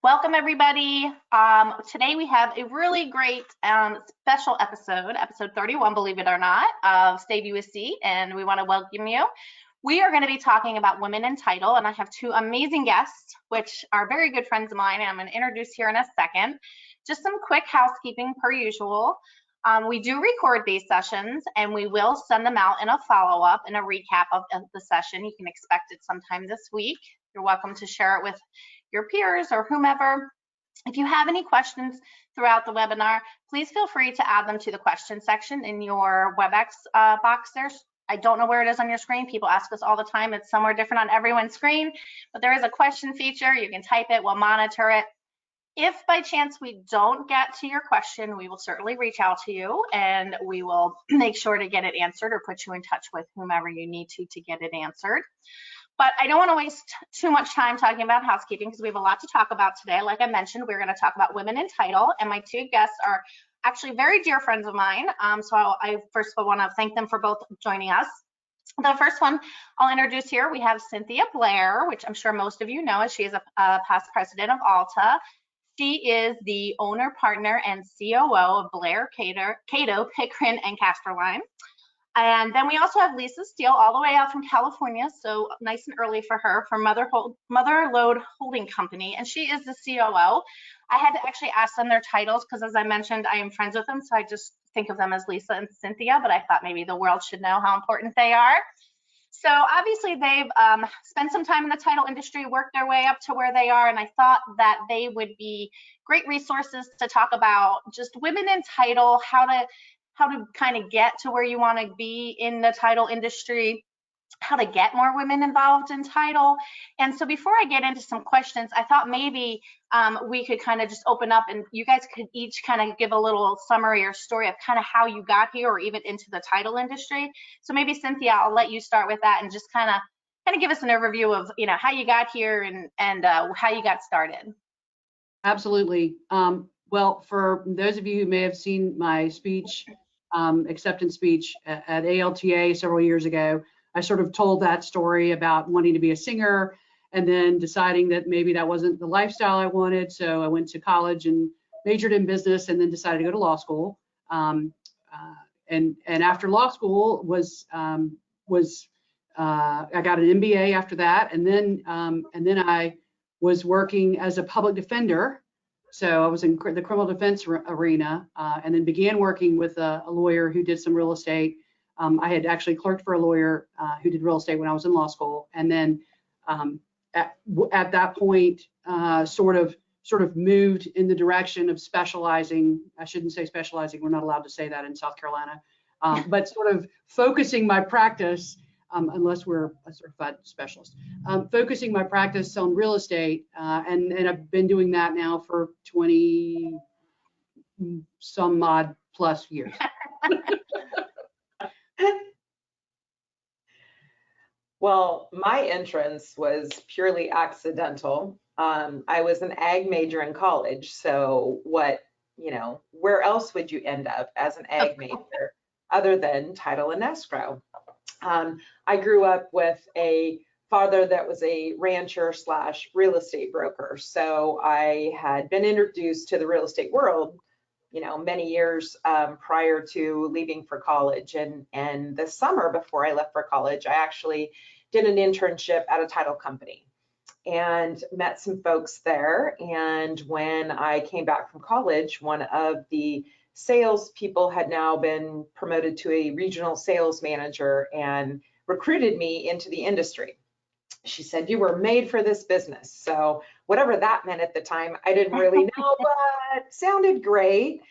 Welcome everybody. Today we have a really great special episode 31, believe it or not, of Stay USC, and we want to welcome you. We are going to be talking about women in title, and I have two amazing guests, which are very good friends of mine, and I'm going to introduce here in a second. Just some quick housekeeping per usual. We do record these sessions, and we will send them out in a follow-up and a recap of the session. You can expect it sometime this week. You're welcome to share it with your peers or whomever. If you have any questions throughout the webinar, please feel free to add them to the question section in your WebEx box there. I don't know where it is on your screen. People ask us all the time. It's somewhere different on everyone's screen, but there is a question feature. You can type it, we'll monitor it. If by chance we don't get to your question, we will certainly reach out to you and we will make sure to get it answered or put you in touch with whomever you need to get it answered. But I don't want to waste too much time talking about housekeeping because we have a lot to talk about today. Like I mentioned, we're going to talk about women in title, and my two guests are actually very dear friends of mine. So I first of all want to thank them for both joining us. The first one I'll introduce here, we have Cynthia Blair, which I'm sure most of you know as she is a past president of Alta. She is the owner, partner, and COO of Blair, Cato, Pickren, and Casterline. And then we also have Lisa Steele, all the way out from California, so nice and early for her, from Mother Lode Holding Company, and she is the COO. I had to actually ask them their titles because, as I mentioned, I am friends with them, so I just think of them as Lisa and Cynthia, but I thought maybe the world should know how important they are. So obviously they've spent some time in the title industry, worked their way up to where they are, and I thought that they would be great resources to talk about just women in title, how to kind of get to where you want to be in the title industry, how to get more women involved in title. And so before I get into some questions, I thought maybe we could kind of just open up and you guys could each kind of give a little summary or story of kind of how you got here or even into the title industry. So maybe Cynthia, I'll let you start with that and just kind of give us an overview of how you got here and how you got started. Absolutely. Well, for those of you who may have seen my speech, acceptance speech at ALTA several years ago, I sort of told that story about wanting to be a singer and then deciding that maybe that wasn't the lifestyle I wanted. So I went to college and majored in business and then decided to go to law school. And after law school I got an MBA after that. And then I was working as a public defender. So I was in the criminal defense arena and then began working with a lawyer who did some real estate. I had actually clerked for a lawyer who did real estate when I was in law school. And then at that point, sort of moved in the direction of specializing. I shouldn't say specializing. We're not allowed to say that in South Carolina. But sort of focusing my practice, unless we're a certified specialist, focusing my practice on real estate, and I've been doing that now for 20 some odd plus years. Well, my entrance was purely accidental. I was an ag major in college, so where else would you end up as an ag major other than title and escrow? I grew up with a father that was a rancher / real estate broker. So I had been introduced to the real estate world, many years prior to leaving for college. And the summer before I left for college, I actually did an internship at a title company and met some folks there. And when I came back from college, one of the sales people had now been promoted to a regional sales manager and recruited me into the industry. She said, "You were made for this business." So whatever that meant at the time, I didn't really know, but sounded great.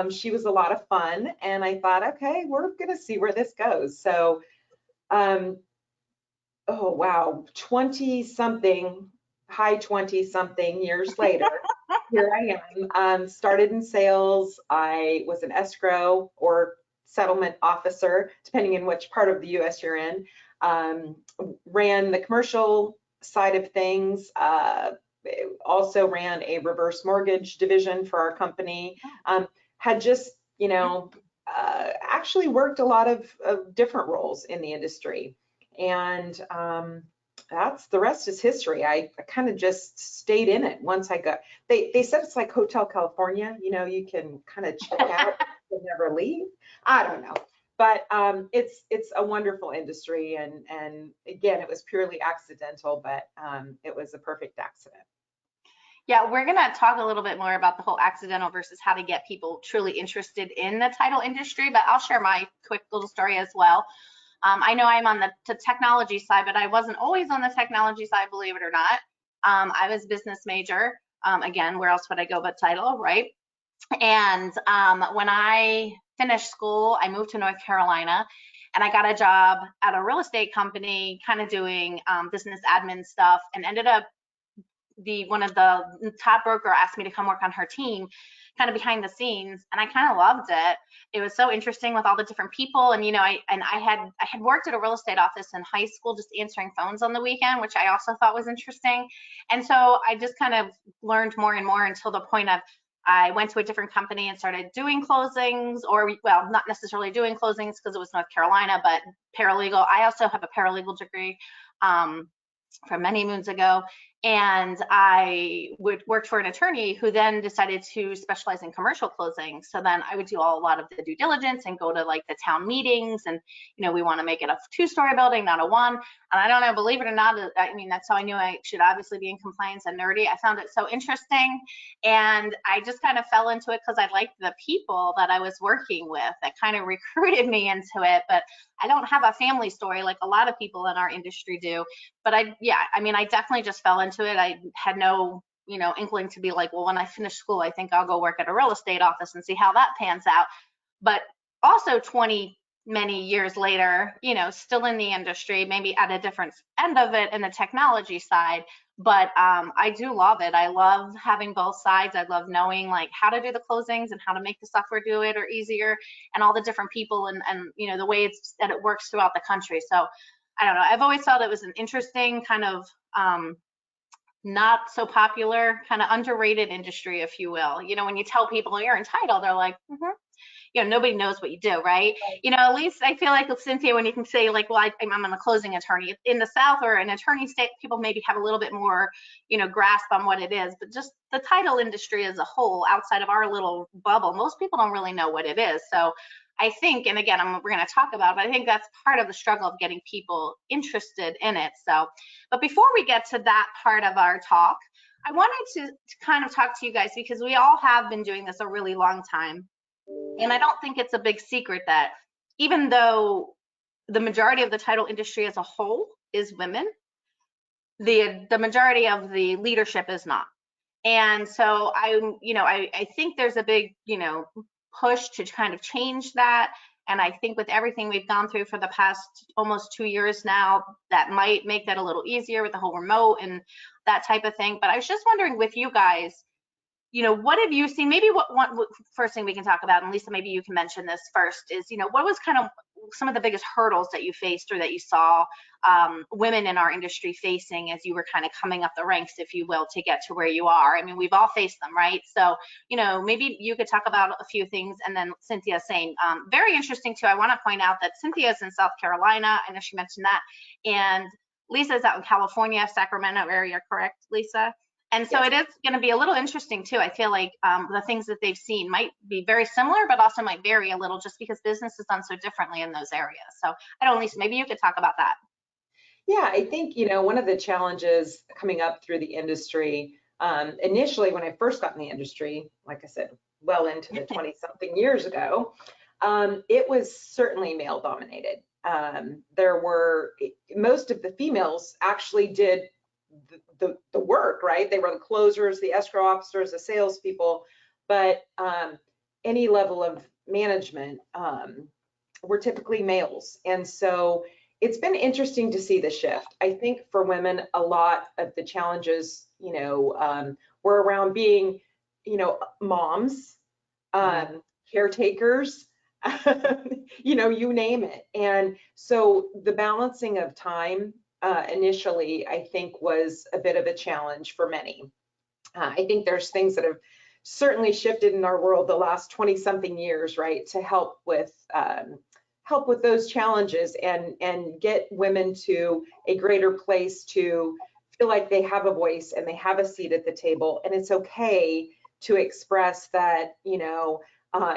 She was a lot of fun. And I thought, okay, we're going to see where this goes. So, oh, wow, 20-something, high 20-something years later, here I am, started in sales. I was an escrow or settlement officer, depending on which part of the US you're in. Ran the commercial side of things, also ran a reverse mortgage division for our company. Had just, actually worked a lot of different roles in the industry. And that's the rest is history. I kind of just stayed in it once I got, they said it's like Hotel California, you know, you can kind of check out and never leave. I don't know. But it's a wonderful industry, and again, it was purely accidental, but it was a perfect accident. Yeah, we're going to talk a little bit more about the whole accidental versus how to get people truly interested in the title industry, but I'll share my quick little story as well. I know I'm on the technology side, but I wasn't always on the technology side, believe it or not. I was business major. Again, where else would I go but title, right? And when I finished school, I moved to North Carolina, and I got a job at a real estate company, kind of doing business admin stuff, and ended up one of the top broker asked me to come work on her team, kind of behind the scenes, and I kind of loved it. It was so interesting with all the different people, and you know, I had worked at a real estate office in high school, just answering phones on the weekend, which I also thought was interesting. And so I just kind of learned more and more until the point of I went to a different company and started doing closings, or well, not necessarily doing closings because it was North Carolina, but paralegal. I also have a paralegal degree from many moons ago. And I worked for an attorney who then decided to specialize in commercial closing. So then I would do a lot of the due diligence and go to like the town meetings, and you know, we want to make it a 2-story building, not a 1. And I don't know, believe it or not, I mean, that's how I knew I should obviously be in compliance and nerdy. I found it so interesting, and I just kind of fell into it because I liked the people that I was working with that kind of recruited me into it. But I don't have a family story like a lot of people in our industry do. But I mean, I definitely just fell into it. I had no, you know, inkling to be like, well, when I finish school, I think I'll go work at a real estate office and see how that pans out. But also many years later, you know, still in the industry, maybe at a different end of it in the technology side. But I do love it. I love having both sides. I love knowing like how to do the closings and how to make the software do it or easier, and all the different people and you know, the way that it works throughout the country. So I don't know. I've always felt it was an interesting kind of not so popular, kind of underrated industry, if you will. You know, when you tell people you're entitled, they're like, you know, nobody knows what you do, right? You know, at least I feel like with Cynthia, when you can say like, well, I'm a closing attorney in the South or an attorney state, people maybe have a little bit more, you know, grasp on what it is. But just the title industry as a whole, outside of our little bubble, most people don't really know what it is. So I think, and again, we're going to talk about it, but I think that's part of the struggle of getting people interested in it. So, but before we get to that part of our talk, I wanted to kind of talk to you guys, because we all have been doing this a really long time. And I don't think it's a big secret that even though the majority of the title industry as a whole is women, the majority of the leadership is not. And so I think there's a big, you know, push to kind of change that. And I think with everything we've gone through for the past almost 2 years now, that might make that a little easier with the whole remote and that type of thing. But I was just wondering with you guys, you know, what have you seen? Maybe what first thing we can talk about, and Lisa, maybe you can mention this first, is, you know, what was kind of some of the biggest hurdles that you faced or that you saw women in our industry facing as you were kind of coming up the ranks, if you will, to get to where you are? I mean, we've all faced them, right? So, you know, maybe you could talk about a few things, and then Cynthia, same. Very interesting too. I want to point out that Cynthia is in South Carolina. I know she mentioned that, and Lisa is out in California, Sacramento area, correct, Lisa? And so It is going to be a little interesting too. I feel like the things that they've seen might be very similar, but also might vary a little just because business is done so differently in those areas. So I don't know, Lisa, maybe you could talk about that. Yeah, I think, you know, one of the challenges coming up through the industry, initially when I first got in the industry, like I said, well into the 20-something years ago, it was certainly male dominated. There were, most of the females actually did the work, right? They were the closers, the escrow officers, the salespeople, but any level of management were typically males. And so it's been interesting to see the shift. I think for women, a lot of the challenges, you know, were around being, you know, moms, caretakers, you know, you name it. And so the balancing of time initially, I think, was a bit of a challenge for many. I think there's things that have certainly shifted in our world the last 20-something years, right, to help with help with those challenges and get women to a greater place to feel like they have a voice and they have a seat at the table. And it's okay to express that, you know,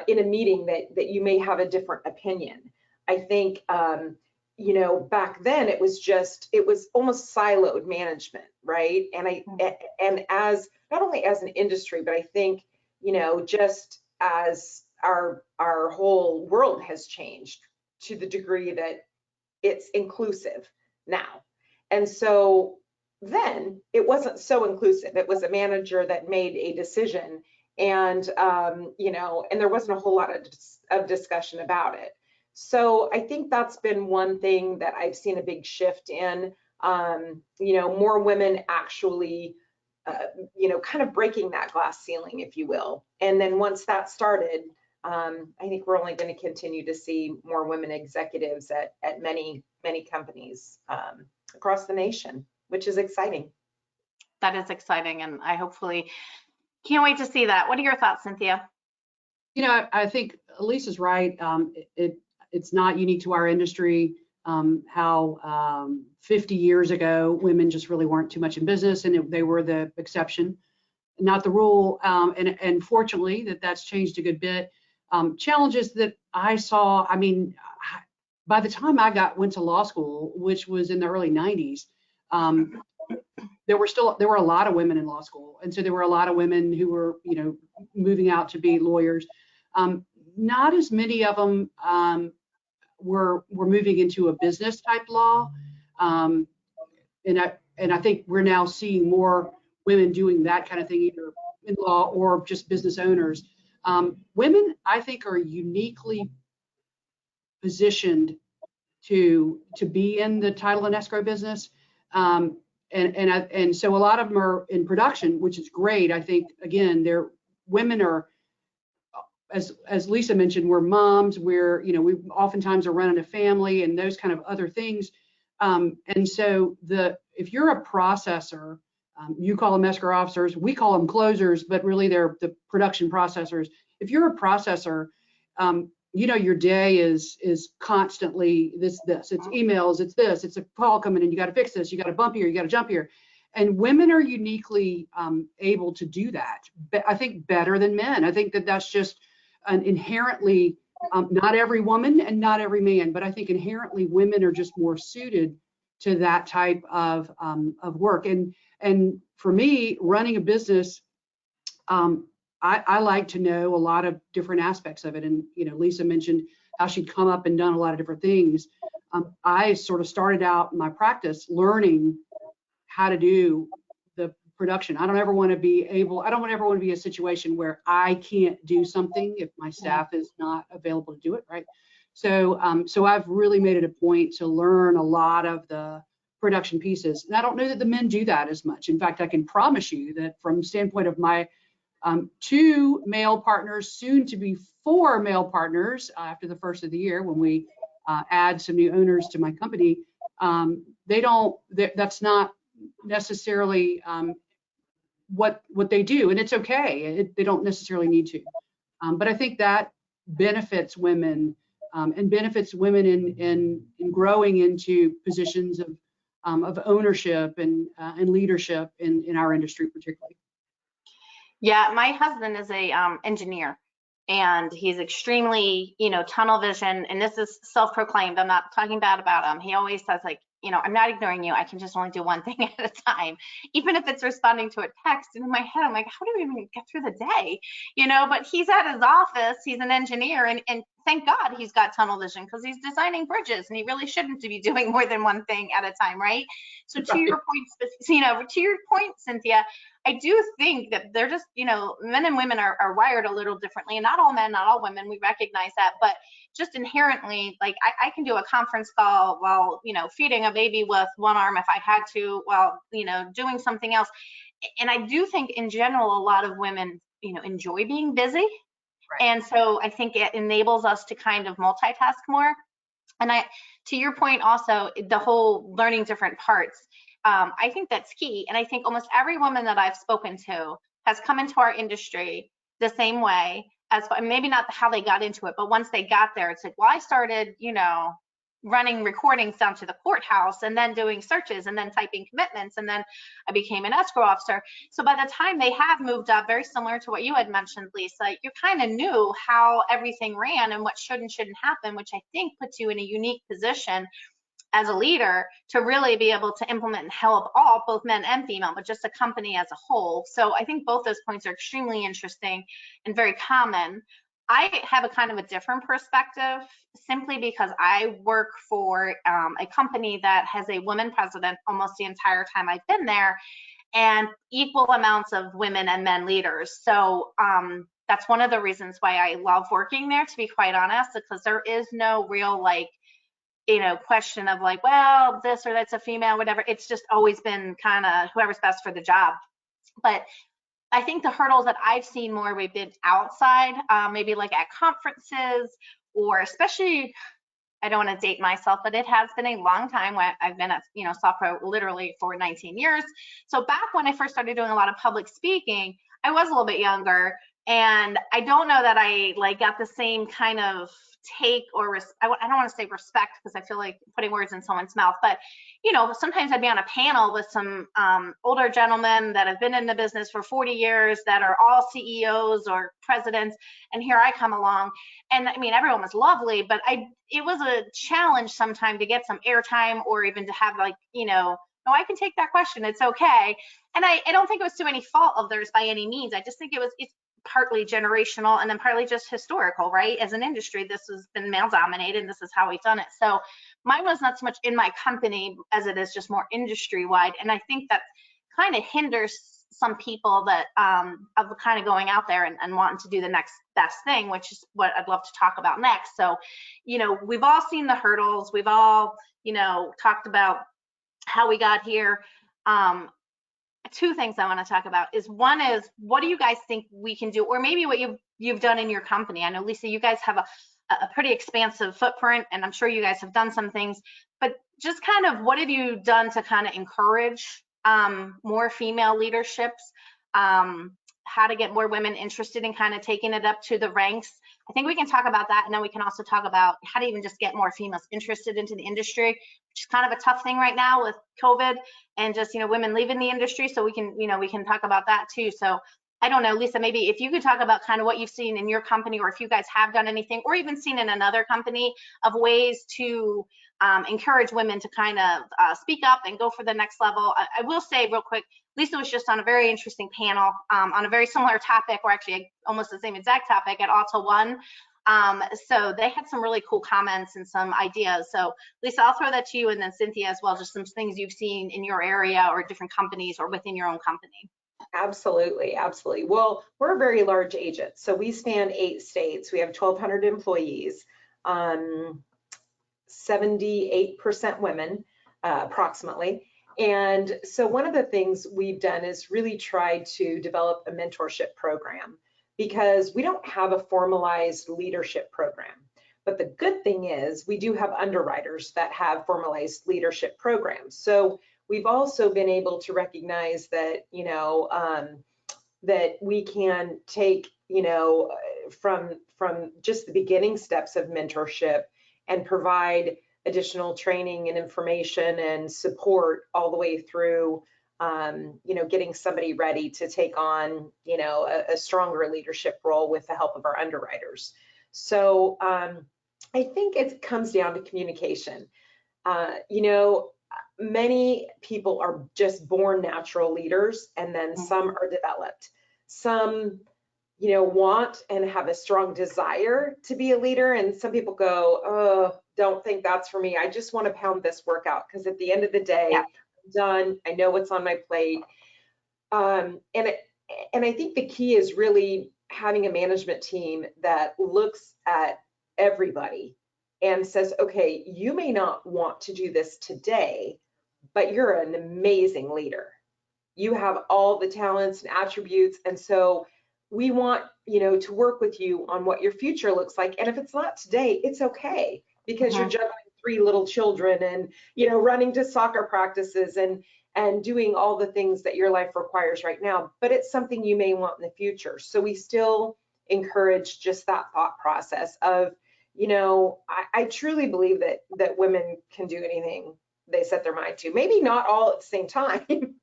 in a meeting that you may have a different opinion. I think, you know, back then it was almost siloed management, right? And as, not only as an industry, but I think, you know, just as our whole world has changed to the degree that it's inclusive now. And so then it wasn't so inclusive. It was a manager that made a decision, and you know, and there wasn't a whole lot of discussion about it. So I think that's been one thing that I've seen a big shift in. You know, more women actually, you know, kind of breaking that glass ceiling, if you will. And then once that started, I think we're only going to continue to see more women executives at many companies across the nation, which is exciting. That is exciting, and I hopefully can't wait to see that. What are your thoughts, Cynthia? You know, I think Lisa's right. It's not unique to our industry. How 50 years ago, women just really weren't too much in business, and they were the exception, not the rule. And fortunately, that's changed a good bit. Challenges that I saw, I mean, by the time I went to law school, which was in the early 90s, there were a lot of women in law school, and so there were a lot of women who were, you know, moving out to be lawyers. Not as many of them were moving into a business type law, and I think we're now seeing more women doing that kind of thing, either in law or just business owners. Women, I think, are uniquely positioned to be in the title and escrow business. And so a lot of them are in production, which is great. I think, again, women are, as Lisa mentioned, we're moms, you know, we oftentimes are running a family and those kind of other things. And so if you're a processor, you call them escrow officers, we call them closers, but really they're the production processors. If you're a processor, you know, your day is constantly this, it's emails, it's this, it's a call coming in, you got to fix this, you got to bump here, you got to jump here. And women are uniquely able to do that, I think, better than men. I think that's just an inherently, not every woman and not every man, but I think inherently women are just more suited to that type of work. And for me, running a business, I like to know a lot of different aspects of it. And, you know, Lisa mentioned how she'd come up and done a lot of different things. I sort of started out my practice learning how to do the production. I don't ever want to be in a situation where I can't do something if my staff is not available to do it, right? So I've really made it a point to learn a lot of the production pieces. And I don't know that the men do that as much. In fact, I can promise you that from the standpoint of my 2 male partners, soon to be 4 male partners after the first of the year, when we add some new owners to my company, that's not necessarily what they do, and it's okay. They don't necessarily need to, but I think that benefits women and benefits women in growing into positions of ownership and leadership in our industry particularly. Yeah, my husband is a engineer, and he's extremely, you know, tunnel vision, and this is self-proclaimed. I'm not talking bad about him. He always says, like, you know, I'm not ignoring you. I can just only do one thing at a time, even if it's responding to a text. And in my head, I'm like, how do we even get through the day? You know, but he's at his office. He's an engineer, and thank God he's got tunnel vision, because he's designing bridges, and he really shouldn't be doing more than one thing at a time, right? So to your point, you know, to your point, Cynthia, I do think that they're just, you know, men and women are wired a little differently, and not all men, not all women, we recognize that, but just inherently, like I can do a conference call while, you know, feeding a baby with one arm if I had to, while, you know, doing something else. And I do think in general, a lot of women, you know, enjoy being busy. Right. And so I think it enables us to kind of multitask more. And to your point also, the whole learning different parts, I think that's key. And I think almost every woman that I've spoken to has come into our industry the same way. maybe not how they got into it, but once they got there, it's like, well, I started, running recordings down to the courthouse and then doing searches and then typing commitments, and then I became an escrow officer. So by the time they have moved up, very similar to what you had mentioned, Lisa, you kind of knew how everything ran and what should and shouldn't happen, which I think puts you in a unique position as a leader to really be able to implement and help all, both men and female, but just a company as a whole. So I think both those points are extremely interesting and very common. I have a kind of a different perspective, simply because I work for a company that has a woman president almost the entire time I've been there, and equal amounts of women and men leaders. So that's one of the reasons why I love working there, to be quite honest, because there is no real question of like, well, this or that's a female, whatever. It's just always been kind of whoever's best for the job. But I think the hurdles that I've seen more, we've been outside, maybe like at conferences, or especially, I don't want to date myself, but it has been a long time when I've been at, SoftPro literally for 19 years. So back when I first started doing a lot of public speaking, I was a little bit younger, and I don't know that I got the same kind of take or I don't want to say respect, because I feel like putting words in someone's mouth, but sometimes I'd be on a panel with some older gentlemen that have been in the business for 40 years that are all CEOs or presidents, and here I come along, and I mean, everyone was lovely, but it was a challenge sometimes to get some airtime, or even to have no, I can take that question, it's okay. And I don't think it was to any fault of theirs by any means. I just think it's partly generational, and then partly just historical, right? As an industry, this has been male dominated, and this is how we've done it. So mine was not so much in my company as it is just more industry wide. And I think that kind of hinders some people that of kind of going out there and wanting to do the next best thing, which is what I'd love to talk about next. So, we've all seen the hurdles. We've all, talked about how we got here. Two things I want to talk about is, one is, what do you guys think we can do, or maybe what you've done in your company? I know, Lisa, you guys have a pretty expansive footprint, and I'm sure you guys have done some things, but just kind of what have you done to kind of encourage more female leaderships, how to get more women interested in kind of taking it up to the ranks? I think we can talk about that, and then we can also talk about how to even just get more females interested into the industry, which is kind of a tough thing right now with COVID and just, women leaving the industry. So we can talk about that too. So I don't know, Lisa, maybe if you could talk about kind of what you've seen in your company, or if you guys have done anything, or even seen in another company, of ways to encourage women to kind of speak up and go for the next level. I will say real quick, Lisa was just on a very interesting panel on a very similar topic, or actually almost the same exact topic, at Alta One. So they had some really cool comments and some ideas. So Lisa, I'll throw that to you, and then Cynthia as well, just some things you've seen in your area or different companies or within your own company. Absolutely, absolutely. Well, we're a very large agent. So we span 8 states. We have 1,200 employees, 78% women, approximately. And so one of the things we've done is really try to develop a mentorship program, because we don't have a formalized leadership program. But the good thing is we do have underwriters that have formalized leadership programs. So we've also been able to recognize that, that we can take, from just the beginning steps of mentorship and provide additional training and information and support all the way through, getting somebody ready to take on, a stronger leadership role with the help of our underwriters. So I think it comes down to communication. Many people are just born natural leaders, and then some are developed. Some, want and have a strong desire to be a leader, and some people go, oh, don't think that's for me. I just want to pound this work out, because at the end of the day, I'm done. I know what's on my plate. And I think the key is really having a management team that looks at everybody and says, okay, you may not want to do this today, but you're an amazing leader. You have all the talents and attributes. And so we want, to work with you on what your future looks like. And if it's not today, it's okay, because you're juggling 3 little children and, running to soccer practices and doing all the things that your life requires right now, but it's something you may want in the future. So we still encourage just that thought process of, you know, I truly believe that women can do anything they set their mind to. Maybe not all at the same time.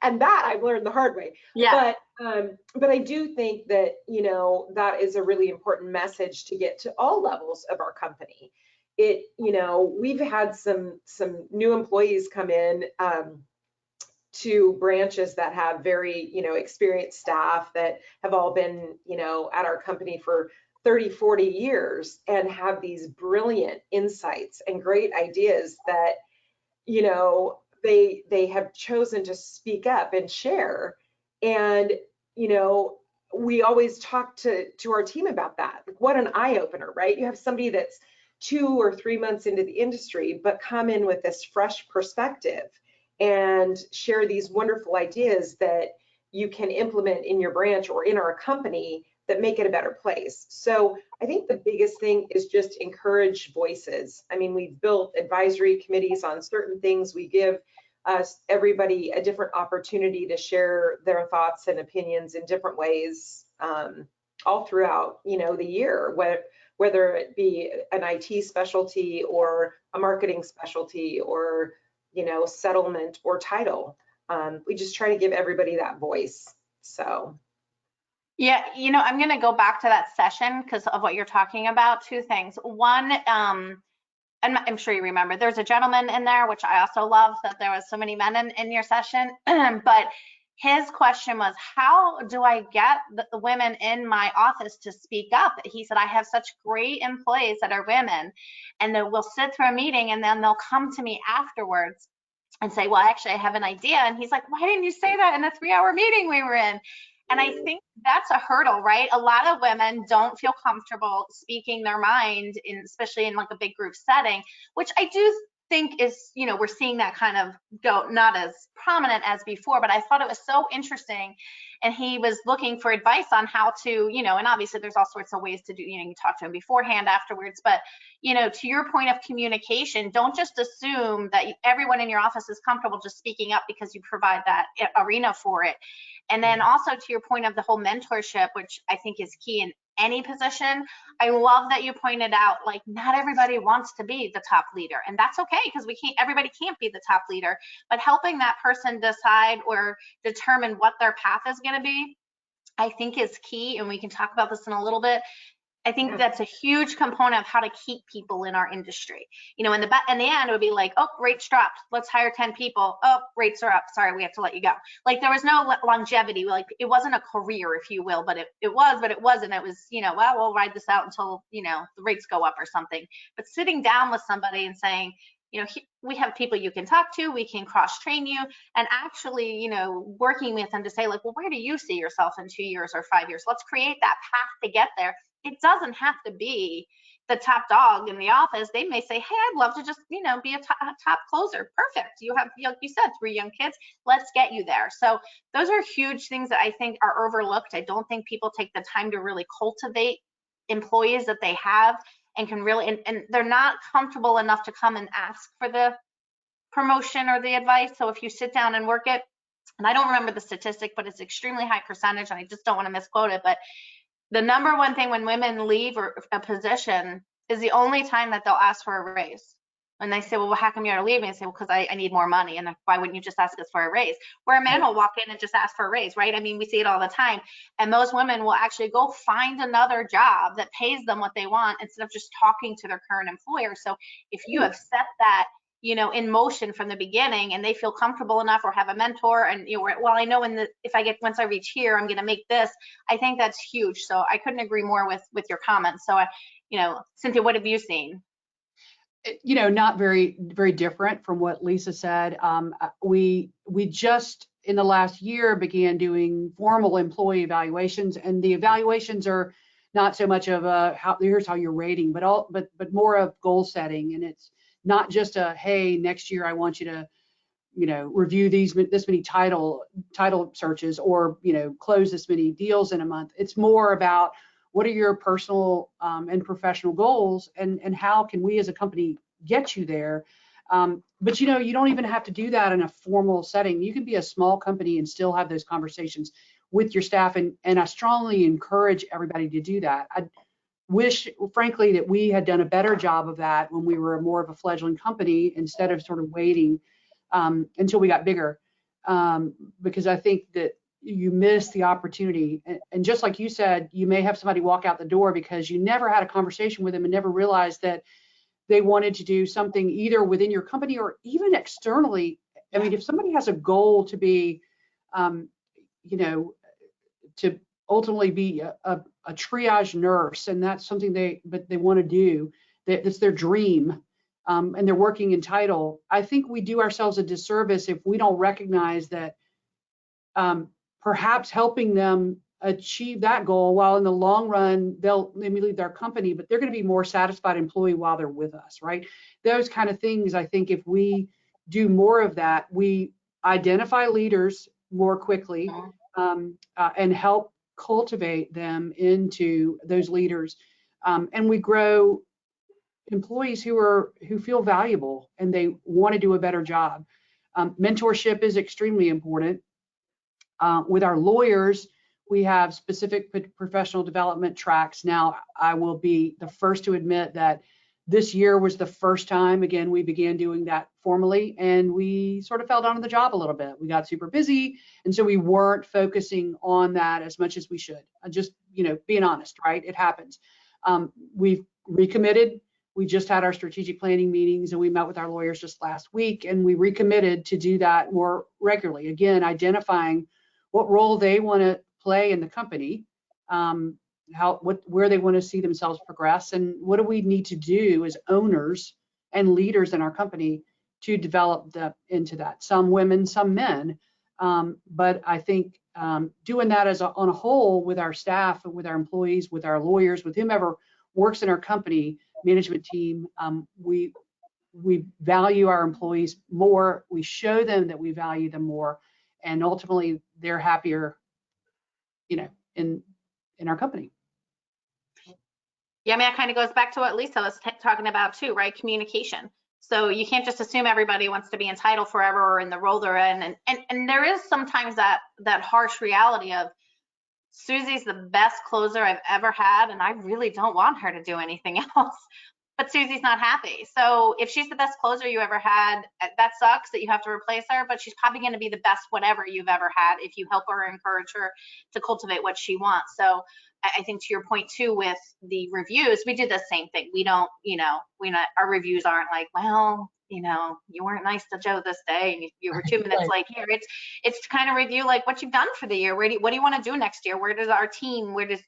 And that I've learned the hard way. Yeah. But I do think that, you know, that is a really important message to get to all levels of our company. You know, we've had some new employees come in to branches that have very, you know, experienced staff that have all been, you know, at our company for 30, 40 years and have these brilliant insights and great ideas that, you know, they have chosen to speak up and share. And, you know, we always talk to our team about that. What an eye opener, right? You have somebody that's 2 or 3 months into the industry, but come in with this fresh perspective and share these wonderful ideas that you can implement in your branch or in our company that make it a better place. So I think the biggest thing is just encourage voices. I mean, we've built advisory committees on certain things. We give everybody a different opportunity to share their thoughts and opinions in different ways all throughout, you know, the year, whether it be an IT specialty or a marketing specialty or, you know, settlement or title. We just try to give everybody that voice. So. Yeah, you know, I'm going to go back to that session because of what you're talking about. 2 things. One, and I'm sure you remember, there's a gentleman in there, which I also love that there was so many men in your session. But his question was, how do I get the women in my office to speak up? He said, I have such great employees that are women, and then we'll sit through a meeting and then they'll come to me afterwards and say, well, actually, I have an idea. And he's like, why didn't you say that in the 3-hour meeting we were in? And I think that's a hurdle, right? A lot of women don't feel comfortable speaking their mind, especially in like a big group setting, which I do think is, you know, we're seeing that kind of go, not as prominent as before, but I thought it was so interesting. And he was looking for advice on how to, you know, and obviously there's all sorts of ways to do, you know, you talk to him beforehand, afterwards, but, you know, to your point of communication, don't just assume that everyone in your office is comfortable just speaking up because you provide that arena for it. And then also to your point of the whole mentorship, which I think is key in any position, I love that you pointed out, like, not everybody wants to be the top leader, and that's okay, because everybody can't be the top leader, but helping that person decide or determine what their path is going to be, I think is key. And we can talk about this in a little bit. I think that's a huge component of how to keep people in our industry. You know, in the end, it would be like, oh, rates dropped. Let's hire 10 people. Oh, rates are up. Sorry, we have to let you go. Like, there was no longevity. Like, it wasn't a career, if you will, but it was, but it wasn't. It was, you know, well, we'll ride this out until, you know, the rates go up or something. But sitting down with somebody and saying, you know, we have people you can talk to, we can cross train you, and actually, you know, working with them to say, like, well, where do you see yourself in 2 years or 5 years? Let's create that path to get there. It doesn't have to be the top dog in the office. They may say, hey, I'd love to just, you know, be a top closer. Perfect. You have, like you said, 3 young kids. Let's get you there. So those are huge things that I think are overlooked. I don't think people take the time to really cultivate employees that they have and can really, and they're not comfortable enough to come and ask for the promotion or the advice. So if you sit down and work it, and I don't remember the statistic, but it's extremely high percentage, and I just don't want to misquote it, but the number one thing when women leave a position is the only time that they'll ask for a raise. And they say, well, how come you're leaving? I say, well, because I need more money. And why wouldn't you just ask us for a raise? Where a man will walk in and just ask for a raise, right? I mean, we see it all the time. And those women will actually go find another job that pays them what they want instead of just talking to their current employer. So if you have set that, you know, in motion from the beginning, and they feel comfortable enough or have a mentor, and you know, well, I know once I reach here, I'm going to make this. I think that's huge. So I couldn't agree more with your comments. So, you know, Cynthia, what have you seen? You know, not very, very different from what Lisa said. We just in the last year began doing formal employee evaluations, and the evaluations are not so much of here's how you're rating, but more of goal setting. And it's not just hey, next year I want you to, you know, review this many title searches, or, you know, close this many deals in a month. It's more about what are your personal and professional goals, and how can we as a company get you there. But you don't even have to do that in a formal setting. You can be a small company and still have those conversations with your staff, and I strongly encourage everybody to do that. I wish, frankly, that we had done a better job of that when we were more of a fledgling company instead of sort of waiting until we got bigger, because I think that you miss the opportunity. And just like you said, you may have somebody walk out the door because you never had a conversation with them and never realized that they wanted to do something either within your company or even externally. I mean, if somebody has a goal to be, to ultimately be a triage nurse, and that's something they want to do, that's their dream, and they're working in title, I think we do ourselves a disservice if we don't recognize that perhaps helping them achieve that goal, while in the long run they may leave their company, but they're going to be more satisfied employee while they're with us, right? Those kind of things. I think if we do more of that, we identify leaders more quickly, and help cultivate them into those leaders, and we grow employees who feel valuable and they want to do a better job. Mentorship is extremely important. With our lawyers, we have specific professional development tracks. Now, I will be the first to admit that this year was the first time, again, we began doing that formally, and we sort of fell down on the job a little bit. We got super busy, and so we weren't focusing on that as much as we should. Just, being honest, right? It happens. We've recommitted. We just had our strategic planning meetings, and we met with our lawyers just last week, and we recommitted to do that more regularly. Again, identifying what role they want to play in the company, where they want to see themselves progress, and what do we need to do as owners and leaders in our company to develop into that. Some women, some men, but I think doing that on a whole with our staff, with our employees, with our lawyers, with whomever works in our company management team, we value our employees more. We show them that we value them more, and ultimately they're happier, in our company. Yeah, I mean, that kind of goes back to what Lisa was talking about too, right? Communication. So you can't just assume everybody wants to be in title forever or in the role they're in. And there is sometimes that harsh reality of Susie's the best closer I've ever had, and I really don't want her to do anything else. But Susie's not happy. So if she's the best closer you ever had, that sucks that you have to replace her, but she's probably going to be the best whatever you've ever had if you help her, encourage her to cultivate what she wants. So I think to your point too, with the reviews, we do the same thing. We don't, our reviews aren't like, well, you weren't nice to Joe this day, and you were 2 minutes late here. It's to kind of review like what you've done for the year. What do you want to do next year? Where does our team, where does,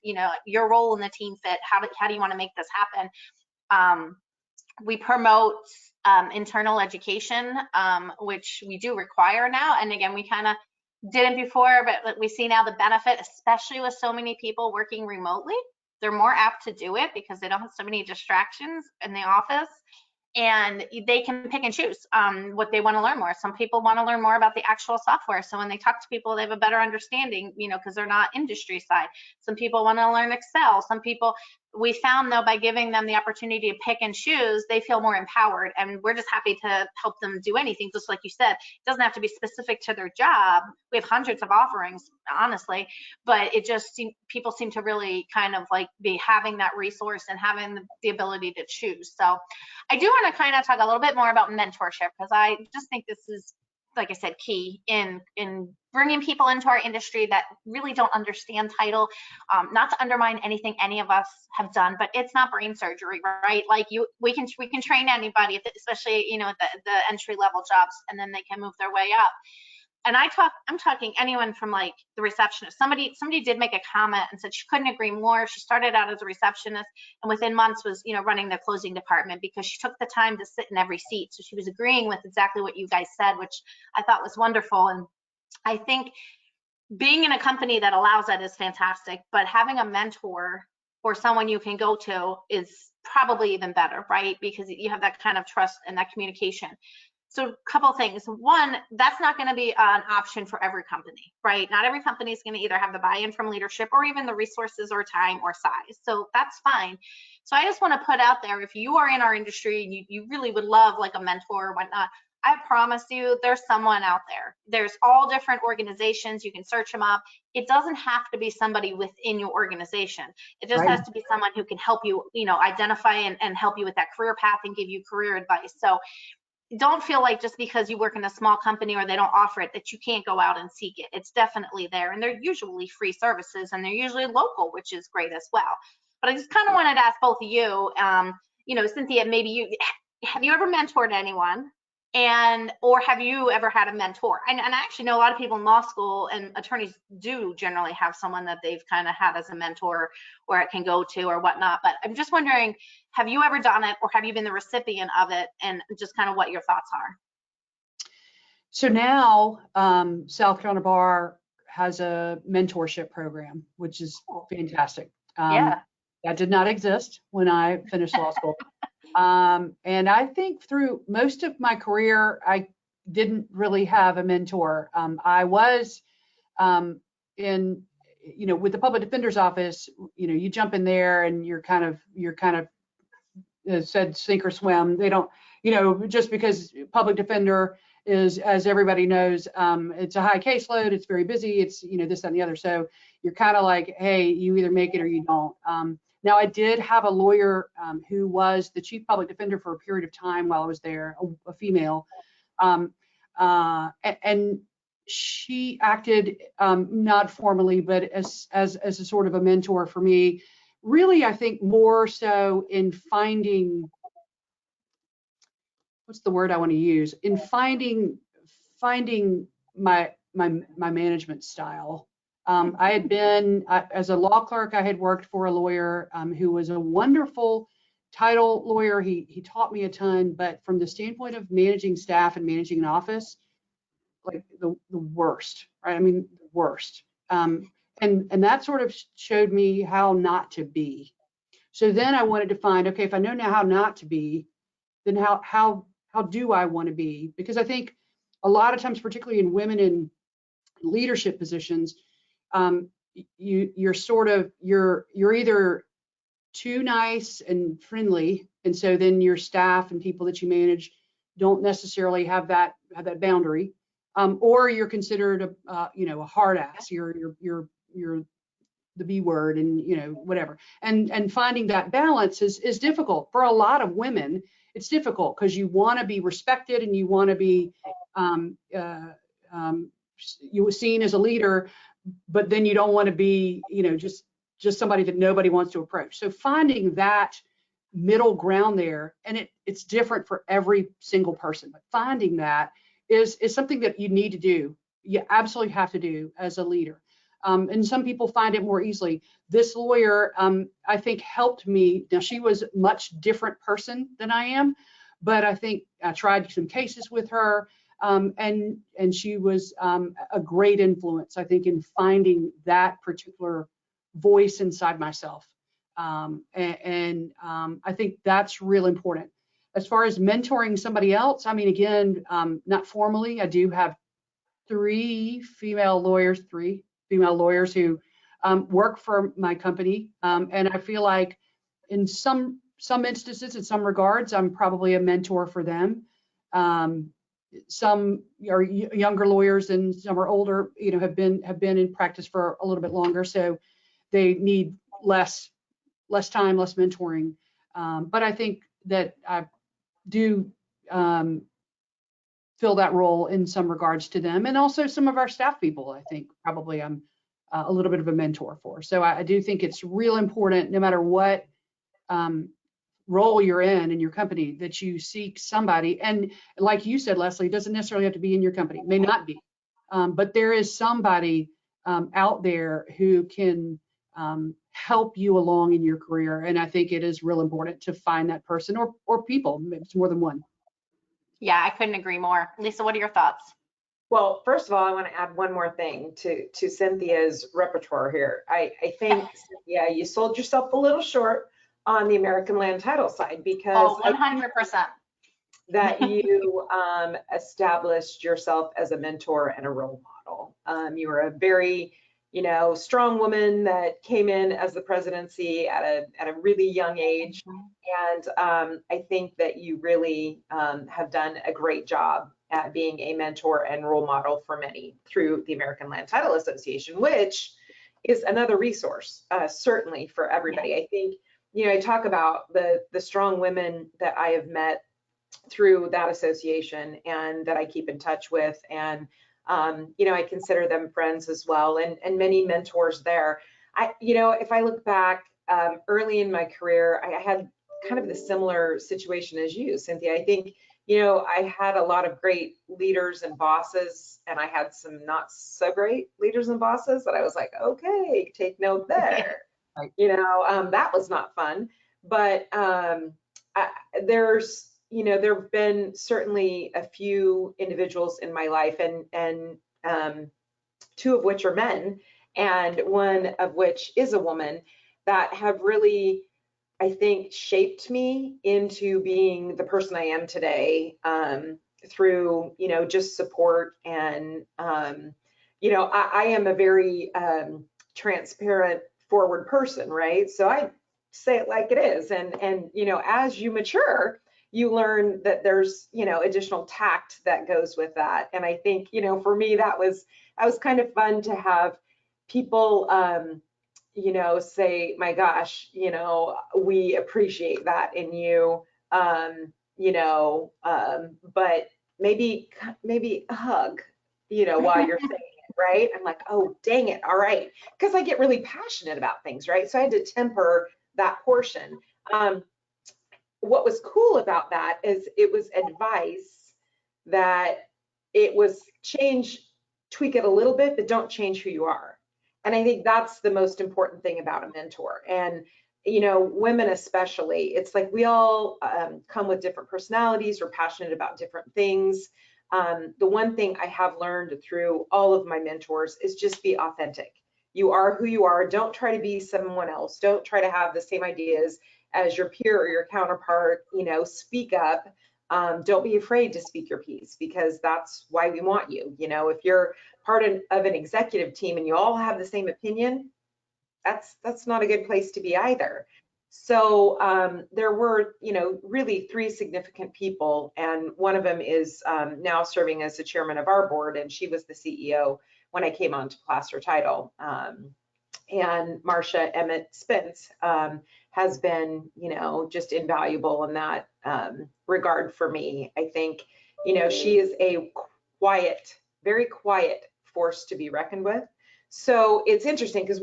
your role in the team fit? How do you want to make this happen? We promote internal education, which we do require now. And again, we kind of didn't before, but we see now the benefit, especially with so many people working remotely. They're more apt to do it because they don't have so many distractions in the office, and they can pick and choose what they want to learn more. Some people want to learn more about the actual software, so when they talk to people, they have a better understanding, because they're not industry side. Some people want to learn Excel. Some people, we found though, by giving them the opportunity to pick and choose, they feel more empowered, and we're just happy to help them do anything. Just like you said, it doesn't have to be specific to their job. We have hundreds of offerings, honestly, but it just people seem to really kind of like be having that resource and having the ability to choose. So I do want to kind of talk a little bit more about mentorship, because I just think this is, like I said, key in bringing people into our industry that really don't understand title. Not to undermine anything any of us have done, but it's not brain surgery, right? Like we can train anybody, especially at the entry level jobs, and then they can move their way up. And I'm talking anyone from like the receptionist. Somebody did make a comment and said she couldn't agree more. She started out as a receptionist, and within months was, running the closing department because she took the time to sit in every seat. So she was agreeing with exactly what you guys said, which I thought was wonderful. And I think being in a company that allows that is fantastic, but having a mentor or someone you can go to is probably even better, right? Because you have that kind of trust and that communication. So a couple things. One, that's not going to be an option for every company, right? Not every company is going to either have the buy-in from leadership or even the resources or time or size. So that's fine. So I just want to put out there, if you are in our industry and you really would love like a mentor or whatnot, I promise you there's someone out there. There's all different organizations. You can search them up. It doesn't have to be somebody within your organization. It just has to be someone who can help you, identify and help you with that career path and give you career advice. So don't feel like just because you work in a small company or they don't offer it that you can't go out and seek it. It's definitely there, and they're usually free services, and they're usually local, which is great as well. But I just kind of wanted to ask both of you, Cynthia, maybe have you ever mentored anyone, or have you ever had a mentor? And I actually know a lot of people in law school, and attorneys do generally have someone that they've kind of had as a mentor or it can go to or whatnot. But I'm just wondering, have you ever done it, or have you been the recipient of it, and just kind of what your thoughts are? So now South Carolina Bar has a mentorship program, which is fantastic. Yeah. That did not exist when I finished law school. And I think through most of my career, I didn't really have a mentor. I was with the public defender's office, you jump in there and you're kind of said sink or swim. They don't, just because public defender is, as everybody knows, it's a high caseload, it's very busy, it's, this, that, and the other. So you're kind of like, hey, you either make it or you don't. Now, I did have a lawyer who was the chief public defender for a period of time while I was there, a female, and she acted not formally, but as a sort of a mentor for me. Really, I think more so in finding, what's the word I want to use? In finding my management style. I had been, as a law clerk, I had worked for a lawyer who was a wonderful title lawyer. He taught me a ton, but from the standpoint of managing staff and managing an office, like the worst, right? I mean, the worst. And that sort of showed me how not to be. So then I wanted to find, okay, if I know now how not to be, then how do I want to be? Because I think a lot of times, particularly in women in leadership positions, you're either too nice and friendly, and so then your staff and people that you manage don't necessarily have that boundary, or you're considered a hard ass. You're the B word, and whatever. And finding that balance is difficult for a lot of women. It's difficult because you want to be respected and you want to be you were seen as a leader, but then you don't want to be, just somebody that nobody wants to approach. So finding that middle ground there, and it's different for every single person, but finding that is something that you need to do. You absolutely have to do as a leader. And some people find it more easily. This lawyer, I think, helped me. Now, she was a much different person than I am, but I think I tried some cases with her. And she was a great influence, I think, in finding that particular voice inside myself. And I think that's real important. As far as mentoring somebody else, I mean, again, not formally, I do have three female lawyers who work for my company. And I feel like in some instances, in some regards, I'm probably a mentor for them. Some are younger lawyers and some are older, have been in practice for a little bit longer, so they need less time, less mentoring. But I think that I do fill that role in some regards to them, and also some of our staff people. I think probably I'm a little bit of a mentor for. So I do think it's real important, no matter what role you're in your company, that you seek somebody. And like you said, Leslie, it doesn't necessarily have to be in your company. It may not be, but there is somebody out there who can help you along in your career. And I think it is real important to find that person or people. Maybe it's more than one. Yeah, I couldn't agree more. Lisa, what are your thoughts? Well, first of all, I want to add one more thing to Cynthia's repertoire here. I think, Cynthia, you sold yourself a little short on the American land title side, because 100%. that you established yourself as a mentor and a role model. You were a very, strong woman that came in as the presidency at a really young age. And I think that you really have done a great job at being a mentor and role model for many through the American Land Title Association, which is another resource, certainly for everybody. I think, I talk about the strong women that I have met through that association and that I keep in touch with. And, I consider them friends as well, and many mentors there. If I look back early in my career, I had kind of the similar situation as you, Cynthia. I think, I had a lot of great leaders and bosses, and I had some not so great leaders and bosses that I was like, okay, take note there. That was not fun. But there's, there have been certainly a few individuals in my life, and two of which are men, and one of which is a woman, that have really, I think, shaped me into being the person I am today, through, just support. And, I am a very transparent, forward person, right? So I say it like it is. And as you mature, you learn that there's, additional tact that goes with that. And I think, for me, that was kind of fun to have people, say, my gosh, we appreciate that in you, but maybe a hug, while you're saying it, right? I'm like, oh, dang it. All right. Because I get really passionate about things, right? So I had to temper that portion. What was cool about that is it was advice that it was tweak it a little bit, but don't change who you are. And I think that's the most important thing about a mentor. And, women especially, it's like we all come with different personalities. We're passionate about different things. The one thing I have learned through all of my mentors is just be authentic. You are who you are. Don't try to be someone else. Don't try to have the same ideas as your peer or your counterpart. Speak up. Don't be afraid to speak your piece, because that's why we want you. If you're part of an executive team and you all have the same opinion, that's not a good place to be either. So there were, really three significant people, and one of them is now serving as the chairman of our board, and she was the CEO when I came on to Placer Title. And Marcia Emmett Spence has been, just invaluable in that regard for me. I think, she is a quiet, very quiet force to be reckoned with. So it's interesting because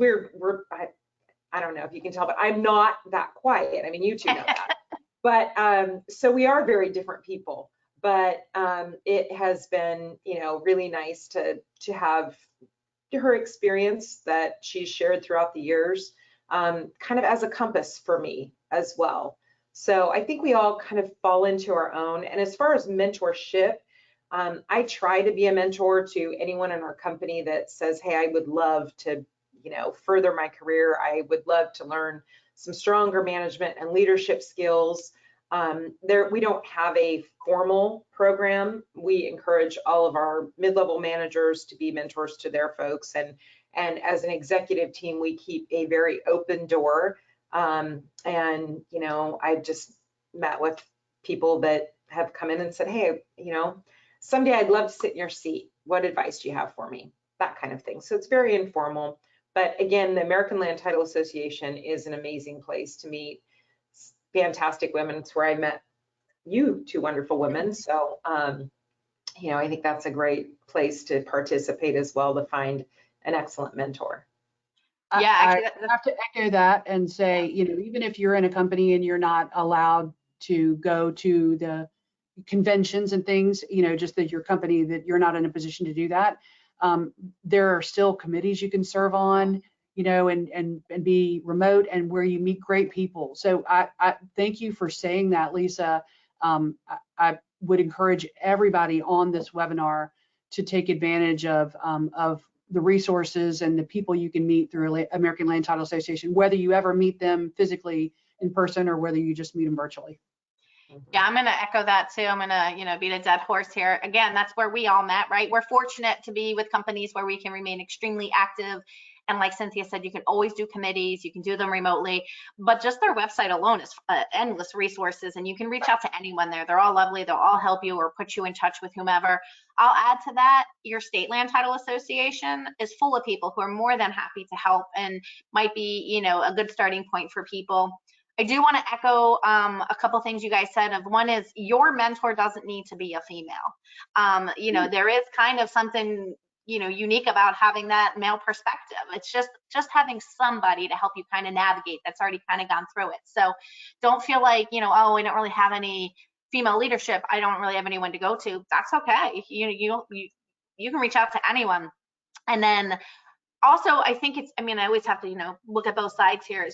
I don't know if you can tell, but I'm not that quiet. I mean, you two know that. But so we are very different people. But it has been, really nice to have her experience that she's shared throughout the years, kind of as a compass for me as well. So I think we all kind of fall into our own. And as far as mentorship, I try to be a mentor to anyone in our company that says, hey, I would love to, further my career. I would love to learn some stronger management and leadership skills. We don't have a formal program. We encourage all of our mid-level managers to be mentors to their folks. And as an executive team, we keep a very open door. And, I just met with people that have come in and said, hey, someday I'd love to sit in your seat. What advice do you have for me? That kind of thing. So it's very informal. But again, the American Land Title Association is an amazing place to meet fantastic women. It's where I met you two wonderful women. So, I think that's a great place to participate as well, to find an excellent mentor. Yeah, actually, I have to echo that and say, even if you're in a company and you're not allowed to go to the conventions and things, just that your company, that you're not in a position to do that, there are still committees you can serve on, and be remote, and where you meet great people. So I thank you for saying that, Lisa. I would encourage everybody on this webinar to take advantage of the resources and the people you can meet through American Land Title Association, whether you ever meet them physically in person or whether you just meet them virtually. Yeah, I'm going to echo that too. I'm going to, beat a dead horse here. Again, that's where we all met, right? We're fortunate to be with companies where we can remain extremely active. And like Cynthia said, you can always do committees, you can do them remotely, but just their website alone is endless resources, and you can reach out to anyone there. They're all lovely. They'll all help you or put you in touch with whomever. I'll add to that, your state land title association is full of people who are more than happy to help and might be, a good starting point for people. I do want to echo a couple things you guys said. One is your mentor doesn't need to be a female. There is kind of something unique about having that male perspective. It's just having somebody to help you kind of navigate that's already kind of gone through it. So don't feel like, oh, I don't really have any female leadership. I don't really have anyone to go to. That's okay. You can reach out to anyone. And then also, I think I always have to, look at both sides here.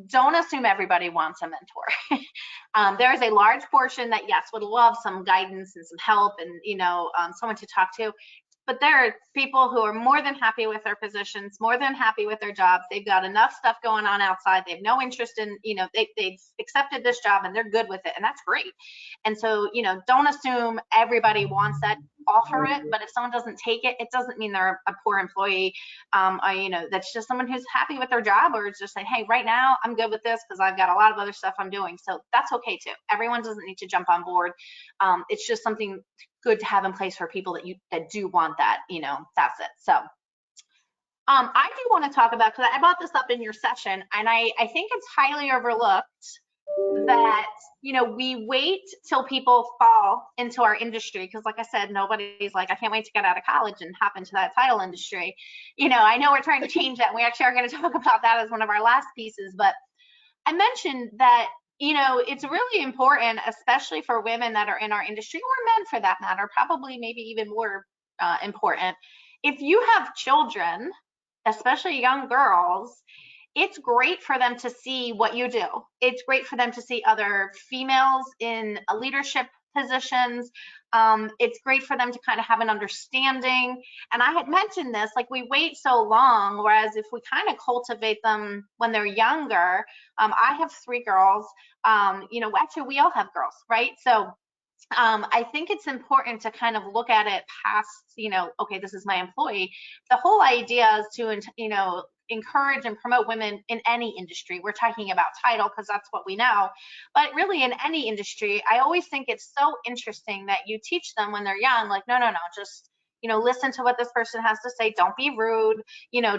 Don't assume everybody wants a mentor. There is a large portion that, yes, would love some guidance and some help and, someone to talk to. But there are people who are more than happy with their positions, more than happy with their jobs. They've got enough stuff going on outside. They have no interest in, they've accepted this job and they're good with it. And that's great. And so, don't assume everybody wants that, offer it. But if someone doesn't take it, it doesn't mean they're a poor employee. That's just someone who's happy with their job, or it's just saying, hey, right now I'm good with this because I've got a lot of other stuff I'm doing. So that's okay too. Everyone doesn't need to jump on board. It's just something good to have in place for people that do want that, that's it. So I do want to talk about, because I brought this up in your session, and I think it's highly overlooked that, we wait till people fall into our industry. Because like I said, nobody's like, I can't wait to get out of college and hop into that title industry. I know we're trying to change that, and we actually are going to talk about that as one of our last pieces. But I mentioned that it's really important, especially for women that are in our industry, or men for that matter, probably maybe even more important. If you have children, especially young girls, it's great for them to see what you do. It's great for them to see other females in leadership positions. It's great for them to kind of have an understanding. And I had mentioned this, like, we wait so long, whereas if we kind of cultivate them when they're younger, I have 3 girls, actually we all have girls, right? So I think it's important to kind of look at it past, okay, this is my employee. The whole idea is to, encourage and promote women in any industry. We're talking about title because that's what we know, but really in any industry, I always think it's so interesting that you teach them when they're young, like, no, just, listen to what this person has to say. Don't be rude.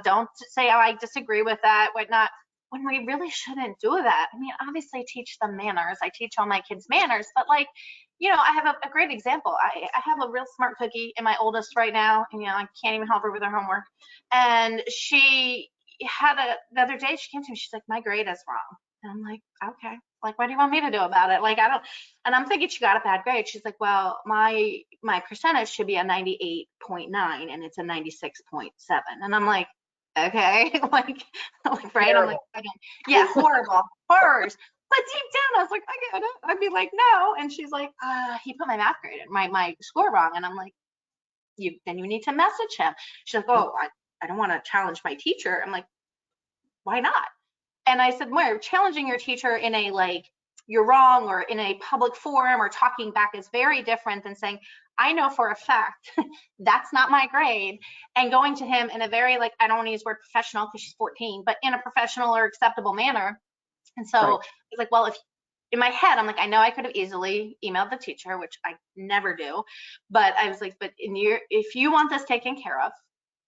Don't say, oh, I disagree with that, whatnot. When we really shouldn't do that. I mean, obviously I teach them manners. I teach all my kids manners, but like, I have a great example. I have a real smart cookie in my oldest right now, and I can't even help her with her homework. And she had the other day, she came to me, she's like, my grade is wrong. And I'm like, okay, like, what do you want me to do about it? Like, and I'm thinking she got a bad grade. She's like, well, my percentage should be a 98.9 and it's a 96.7. And I'm like, okay, like right? I'm like, yeah, horrible, horrors. But deep down, I was like, I get it. I'd be like, no. And she's like, he put my math grade, my score wrong. And I'm like, then you need to message him. She's like, oh, I don't want to challenge my teacher. I'm like, why not? And I said, well, challenging your teacher in a, like, you're wrong, or in a public forum, or talking back is very different than saying, I know for a fact that's not my grade, and going to him in a very, like, I don't want to use the word professional because she's 14, but in a professional or acceptable manner. And so it's like, well, if in my head, I'm like, I know I could have easily emailed the teacher, which I never do, but I was like, but if you want this taken care of,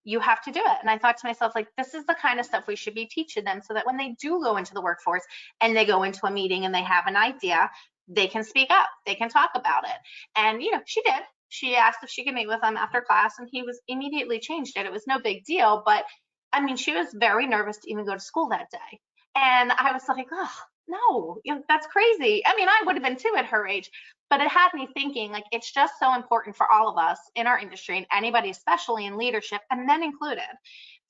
you have to do it. And I thought to myself, like, this is the kind of stuff we should be teaching them, so that when they do go into the workforce and they go into a meeting and they have an idea, they can speak up, they can talk about it. And, she did. She asked if she could meet with him after class, and he was immediately changed it. It was no big deal, but I mean, she was very nervous to even go to school that day. And I was like, oh, no, that's crazy. I mean, I would have been too at her age, but it had me thinking, like, it's just so important for all of us in our industry, and anybody, especially in leadership, and men included,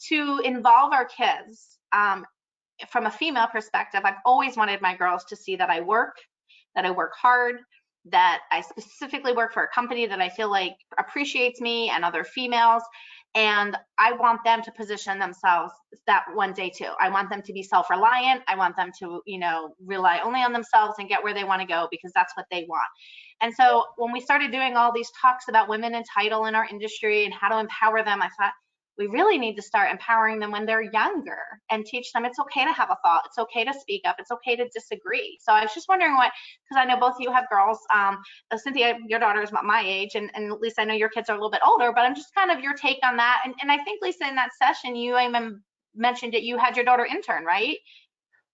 to involve our kids. From a female perspective, I've always wanted my girls to see that I work hard, that I specifically work for a company that I feel like appreciates me and other females. And I want them to position themselves that one day too. I want them to be self-reliant. I want them to, you know, rely only on themselves and get where they want to go, because that's what they want. And so when we started doing all these talks about women in title in our industry and how to empower them, I thought we really need to start empowering them when they're younger and teach them it's okay to have a thought. It's okay to speak up. It's okay to disagree. So I was just wondering because I know both of you have girls. Cynthia, your daughter is about my age, and Lisa, I know your kids are a little bit older, but I'm just kind of your take on that. And I think, Lisa, in that session, you even mentioned that you had your daughter intern, right?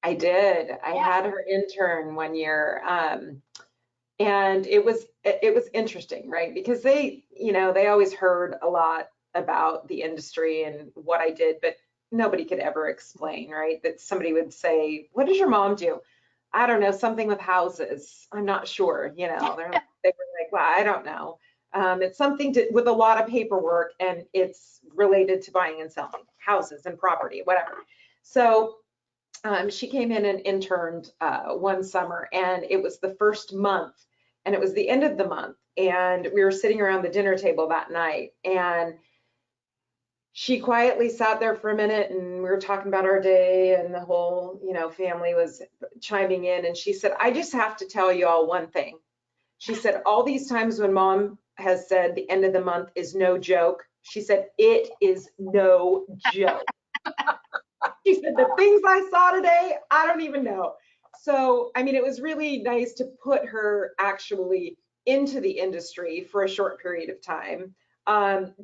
I did. I had her intern one year. And it was interesting, right? Because they always heard a lot about the industry and what I did, but nobody could ever explain, right? That somebody would say, what does your mom do? I don't know, something with houses. I'm not sure, they were like, well, I don't know. It's something with a lot of paperwork, and it's related to buying and selling houses and property, whatever. So she came in and interned one summer, and it was the first month, and it was the end of the month, and we were sitting around the dinner table that night, and she quietly sat there for a minute, and we were talking about our day, and the whole, family was chiming in, and she said, I just have to tell you all one thing. She said, all these times when mom has said the end of the month is no joke, she said, it is no joke. She said, the things I saw today, I don't even know. So, I mean, it was really nice to put her actually into the industry for a short period of time,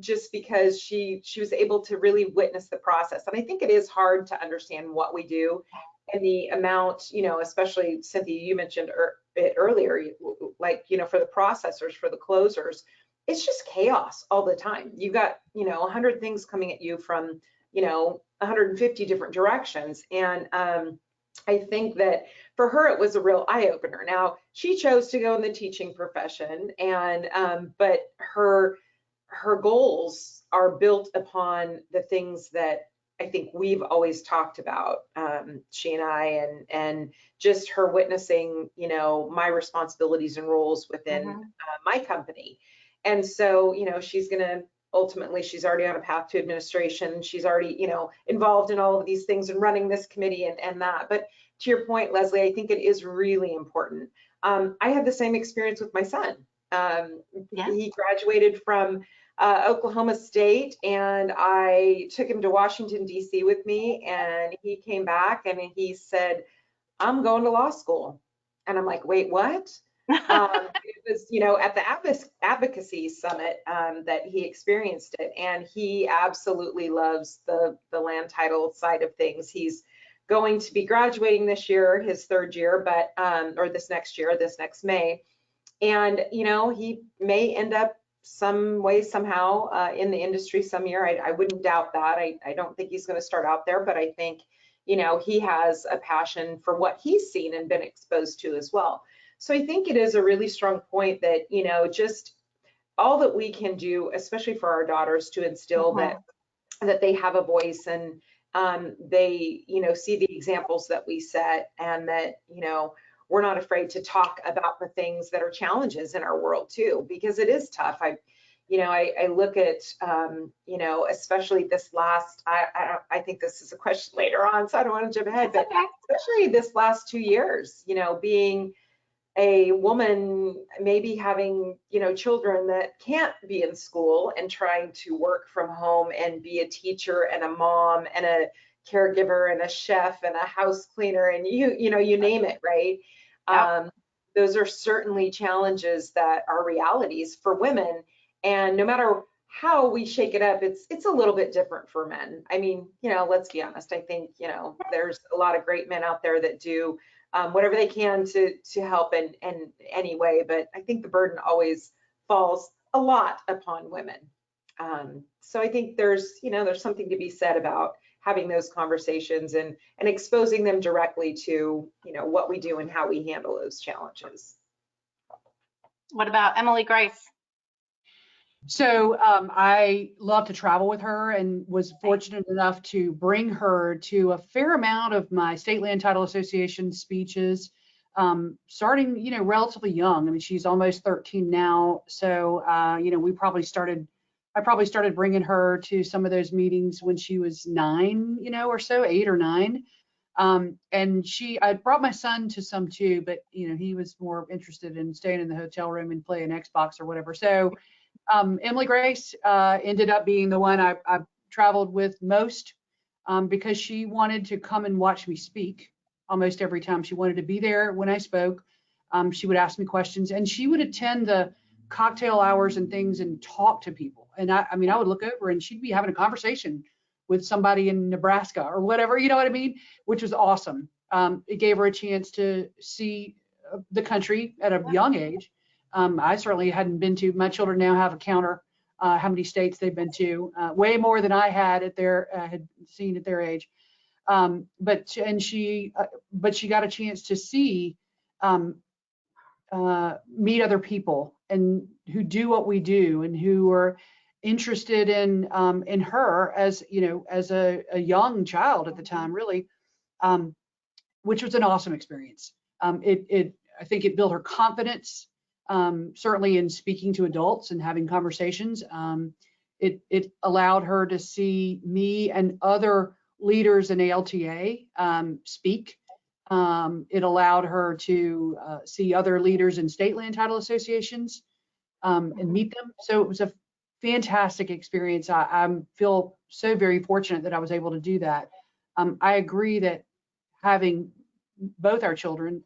just because she was able to really witness the process. And I think it is hard to understand what we do and the amount, especially Cynthia, you mentioned it earlier, like, for the processors, for the closers, it's just chaos all the time. You've got, 100 things coming at you from, 150 different directions. And I think that for her, it was a real eye opener. Now, she chose to go in the teaching profession, and but her goals are built upon the things that I think we've always talked about, she and I, and just her witnessing, my responsibilities and roles within my company. And so, she's going to ultimately, she's already on a path to administration. She's already, involved in all of these things and running this committee and that. But to your point, Leslie, I think it is really important. I had the same experience with my son. He graduated from Oklahoma State, and I took him to Washington, D.C. with me, and he came back and he said, I'm going to law school. And I'm like, wait, what? It was, at the advocacy summit that he experienced it, and he absolutely loves the land title side of things. He's going to be graduating this year, his third year, but or this next year, this next May, and he may end up some way somehow in the industry some year. I wouldn't doubt that. I don't think he's going to start out there, but I think he has a passion for what he's seen and been exposed to as well. So I think it is a really strong point that, just all that we can do, especially for our daughters, to instill that they have a voice, and they, see the examples that we set, and that, we're not afraid to talk about the things that are challenges in our world too, because it is tough. I look at, especially this last, I think this is a question later on, so I don't want to jump ahead, but especially this last 2 years, being a woman, maybe having, children that can't be in school and trying to work from home and be a teacher and a mom and a caregiver and a chef and a house cleaner, and you name it, right? Yep. Those are certainly challenges that are realities for women, and no matter how we shake it up, it's a little bit different for men. I mean, let's be honest. I think, there's a lot of great men out there that do whatever they can to help in any way, but I think the burden always falls a lot upon women. So I think there's something to be said about having those conversations and exposing them directly to, what we do and how we handle those challenges. What about Emily Grace? So I love to travel with her, and was fortunate enough to bring her to a fair amount of my State Land Title Association speeches, starting, relatively young. I mean, she's almost 13 now. So, we probably started I probably started bringing her to some of those meetings when she was 9, or so, 8 or 9. And I brought my son to some too, but he was more interested in staying in the hotel room and playing Xbox or whatever. So Emily Grace ended up being the one I traveled with most, because she wanted to come and watch me speak almost every time. She wanted to be there when I spoke. She would ask me questions, and she would attend the cocktail hours and things and talk to people. And I would look over and she'd be having a conversation with somebody in Nebraska or whatever, you know what I mean? Which was awesome. It gave her a chance to see the country at a young age. I certainly hadn't been to. My children now have a counter how many states they've been to, way more than I had had seen at their age. But she got a chance to see, meet other people and who do what we do and who are interested in her as a young child at the time, really, which was an awesome experience. I think it built her confidence, certainly in speaking to adults and having conversations. It allowed her to see me and other leaders in ALTA speak. It allowed her to see other leaders in state land title associations and meet them. So it was a fantastic experience. I feel so very fortunate that I was able to do that. I agree that having both my children,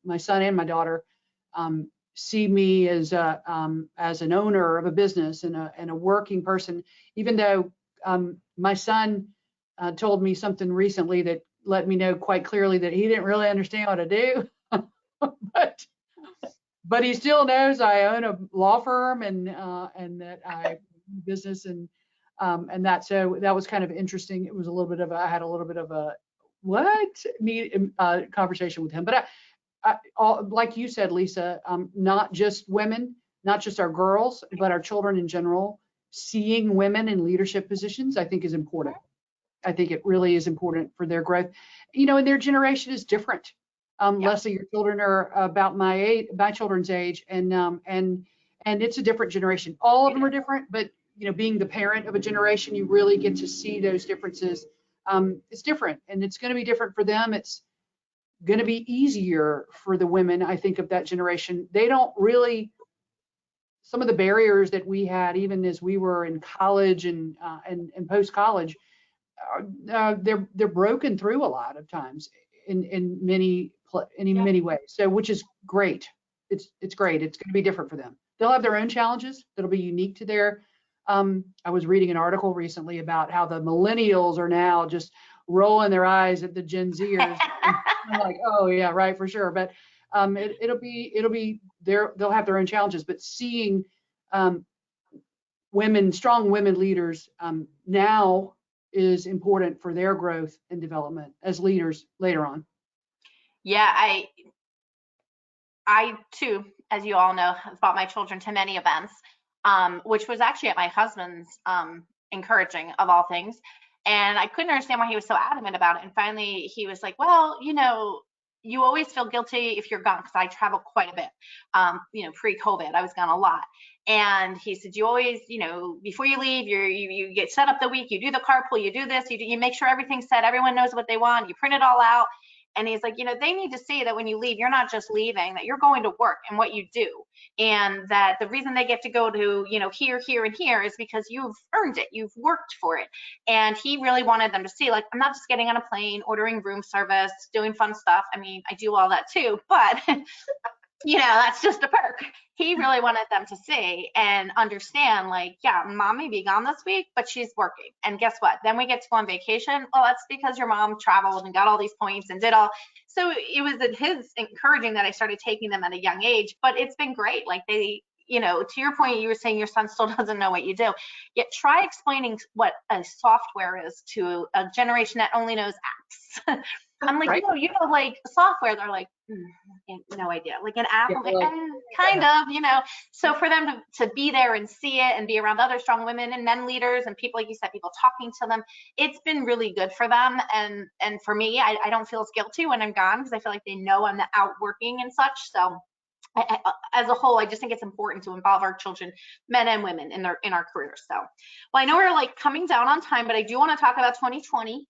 my son and my daughter, see me as an owner of a business and a working person, even though my son told me something recently that let me know quite clearly that he didn't really understand what to do, but he still knows I own a law firm and that I do business and that. So that was kind of interesting. It was I had a little bit of a conversation with him. But like you said, Lisa, not just women, not just our girls, but our children in general, seeing women in leadership positions, I think is important. I think it really is important for their growth. And their generation is different. Leslie, your children are about my children's age, and it's a different generation. All of them are different, but being the parent of a generation, you really get to see those differences. It's different, and it's going to be different for them. It's going to be easier for the women, I think, of that generation. They don't really, some of the barriers that we had, even as we were in college and post college, they're broken through a lot of times in many ways. So, which is great. It's great. It's going to be different for them. They'll have their own challenges that'll be unique to their. I was reading an article recently about how the millennials are now just rolling their eyes at the Gen Zers. I'm like, oh yeah, right, for sure. But it'll be they'll have their own challenges. But seeing strong women leaders now is important for their growth and development as leaders later on. Yeah, I too, as you all know, have brought my children to many events, which was actually at my husband's encouraging of all things. And I couldn't understand why he was so adamant about it. And finally he was like, well, you always feel guilty if you're gone, because I travel quite a bit. Pre-COVID, I was gone a lot. And he said, you always, before you leave, you get set up the week, you do the carpool, you do this, you make sure everything's set, everyone knows what they want, you print it all out. And he's like, they need to see that when you leave, you're not just leaving, that you're going to work and what you do. And that the reason they get to go to, here, here, and here is because you've earned it. You've worked for it. And he really wanted them to see, like, I'm not just getting on a plane, ordering room service, doing fun stuff. I mean, I do all that too, but that's just a perk. He really wanted them to see and understand, like, yeah, mom may be gone this week, but she's working. And guess what? Then we get to go on vacation. Well, that's because your mom traveled and got all these points and did all. So it was his encouraging that I started taking them at a young age, but it's been great. Like they, to your point, you were saying your son still doesn't know what you do. Yet try explaining what a software is to a generation that only knows apps. I'm like, right. Like software, they're like, no idea. Like an app, I'm like, kind of, So for them to be there and see it and be around other strong women and men leaders and people, like you said, people talking to them, it's been really good for them. And for me, I don't feel as guilty when I'm gone because I feel like they know I'm out working and such. So as a whole, I just think it's important to involve our children, men and women, in our careers. So, well, I know we're like coming down on time, but I do want to talk about 2020.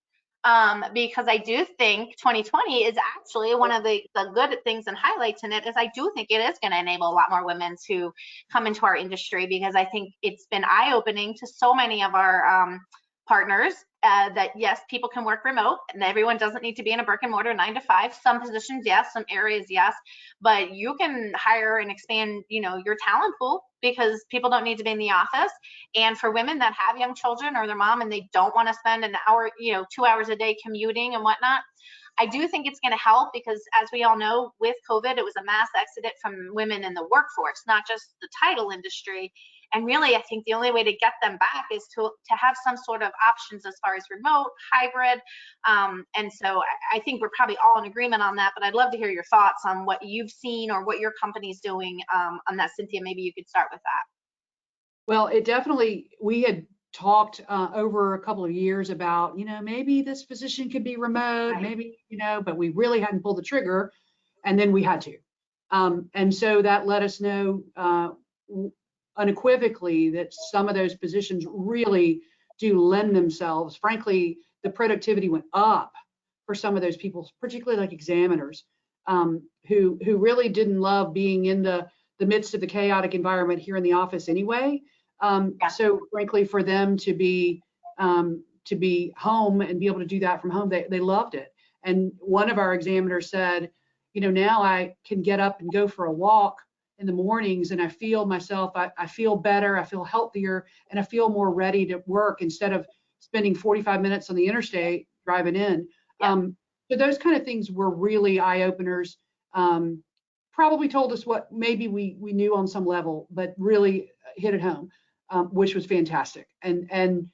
Because I do think 2020 is actually one of the good things and highlights in it is I do think it is going to enable a lot more women to come into our industry, because I think it's been eye-opening to so many of our partners that yes, people can work remote and everyone doesn't need to be in a brick and mortar 9 to 5. Some positions, yes, some areas, yes, but you can hire and expand, your talent pool, because people don't need to be in the office. And for women that have young children or their mom and they don't want to spend an hour, 2 hours a day commuting and whatnot, I do think it's going to help, because as we all know, with COVID, it was a mass exodus from women in the workforce, not just the title industry. And really, I think the only way to get them back is to have some sort of options as far as remote, hybrid. And so I think we're probably all in agreement on that, but I'd love to hear your thoughts on what you've seen or what your company's doing on that. Cynthia, maybe you could start with that. Well, it definitely, we had talked over a couple of years about, maybe this position could be remote, maybe, but we really hadn't pulled the trigger, and then we had to. And so that let us know unequivocally that some of those positions really do lend themselves. Frankly, the productivity went up for some of those people, particularly like examiners, who really didn't love being in the midst of the chaotic environment here in the office anyway. So frankly, for them to be home and be able to do that from home, they loved it. And one of our examiners said, now I can get up and go for a walk in the mornings, and I feel myself, I feel better, I feel healthier, and I feel more ready to work instead of spending 45 minutes on the interstate driving in. So those kind of things were really eye openers. Probably told us what maybe we knew on some level, but really hit it home, which was fantastic. And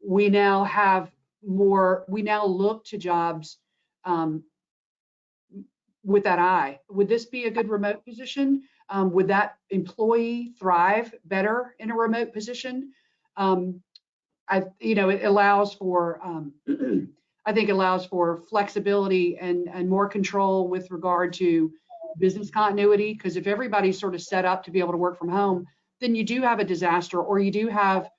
we now have more, we now look to jobs with that eye. Would this be a good remote position? Would that employee thrive better in a remote position? It allows for, I think it allows for flexibility and more control with regard to business continuity, because if everybody's sort of set up to be able to work from home, then you do have a disaster, or you do have,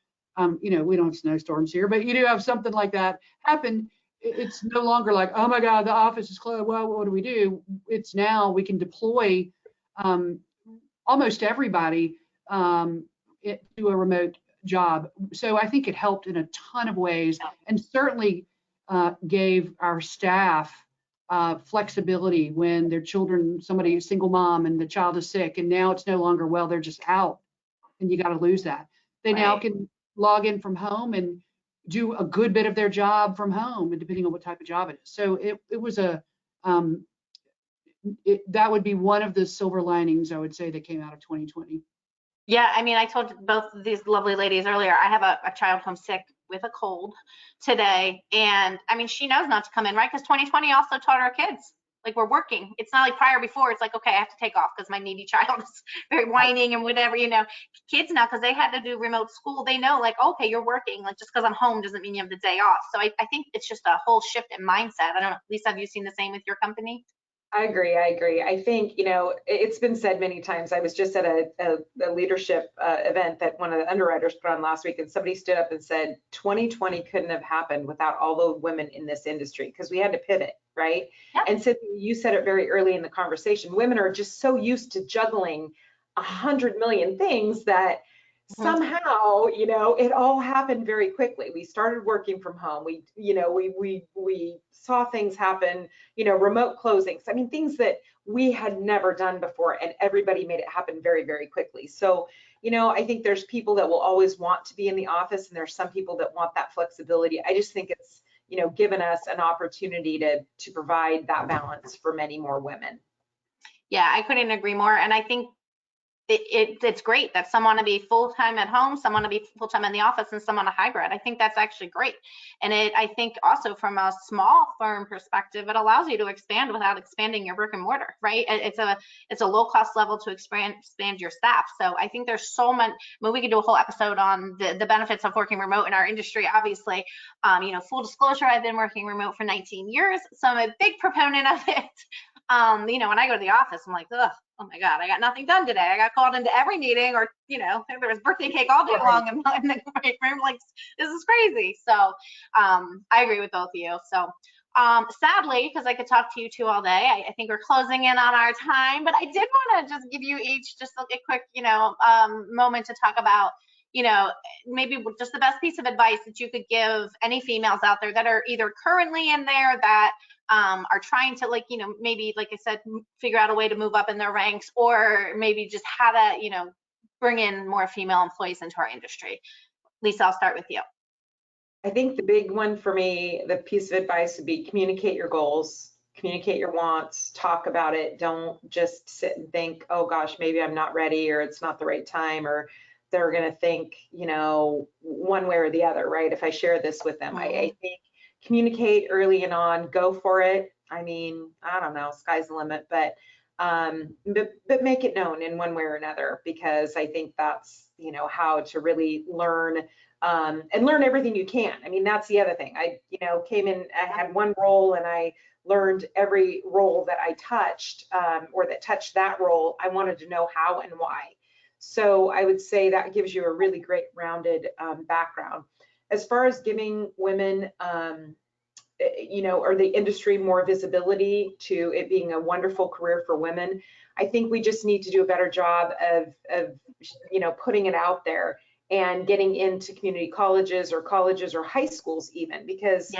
we don't have snowstorms here, but you do have something like that happen. It's no longer like, oh my God, the office is closed. Well, what do we do? It's now we can deploy almost everybody to a remote job. So I think it helped in a ton of ways, and certainly gave our staff flexibility when their children, somebody, a single mom, and the child is sick, and now it's no longer, well, they're just out, and you got to lose that. They now can log in from home and do a good bit of their job from home, and depending on what type of job it is. So it was that would be one of the silver linings, I would say, that came out of 2020. Yeah, I mean, I told both of these lovely ladies earlier, I have a child home sick with a cold today. And I mean, she knows not to come in, right? Because 2020 also taught our kids, like, we're working. It's not like prior before, it's like, okay, I have to take off because my needy child is very whining and whatever, Kids now, because they had to do remote school, they know, like, okay, you're working. Like, just because I'm home doesn't mean you have the day off. So I think it's just a whole shift in mindset. I don't know, Lisa, have you seen the same with your company? I agree. I think, it's been said many times. I was just at a leadership event that one of the underwriters put on last week, and somebody stood up and said, 2020 couldn't have happened without all the women in this industry, because we had to pivot, right? Yep. And so you said it very early in the conversation. Women are just so used to juggling 100 million things that somehow, it all happened very quickly. We started working from home. We saw things happen, remote closings. I mean, things that we had never done before, and everybody made it happen very, very quickly. So, I think there's people that will always want to be in the office, and there's some people that want that flexibility. I just think it's, given us an opportunity to provide that balance for many more women. Yeah, I couldn't agree more. And I think it's great that some want to be full-time at home, some want to be full-time in the office, and some want a hybrid. I think that's actually great. And I think also from a small firm perspective, it allows you to expand without expanding your brick and mortar, right? It's a low cost level to expand your staff. So I think there's so much, we could do a whole episode on the benefits of working remote in our industry. Obviously, full disclosure, I've been working remote for 19 years, so I'm a big proponent of it. When I go to the office, I'm like, ugh, oh my God, I got nothing done today. I got called into every meeting, or, you know, there was birthday cake all day long in the break room. Like, this is crazy. So I agree with both of you. So sadly, because I could talk to you two all day, I think we're closing in on our time, but I did want to just give you each just like a quick, you know, moment to talk about, you know, maybe just the best piece of advice that you could give any females out there that are either currently in there, that are trying to, like, you know, maybe, like I said, figure out a way to move up in their ranks, or maybe just how to, you know, bring in more female employees into our industry. Lisa, I'll start with you. I think the big one for me, the piece of advice would be communicate your goals, communicate your wants, talk about it. Don't just sit and think, oh gosh, maybe I'm not ready, or it's not the right time, or they're going to think, you know, one way or the other, right? If I share this with them, I think communicate early and on, go for it. I mean, I don't know, sky's the limit, but make it known in one way or another, because I think that's, you know, how to really learn and learn everything you can. I mean, that's the other thing. I, you know, came in, I had one role and I learned every role that I touched, or that touched that role. I wanted to know how and why. So I would say that gives you a really great rounded background. As far as giving women, you know, or the industry more visibility to it being a wonderful career for women, I think we just need to do a better job of you know, putting it out there and getting into community colleges or high schools even, because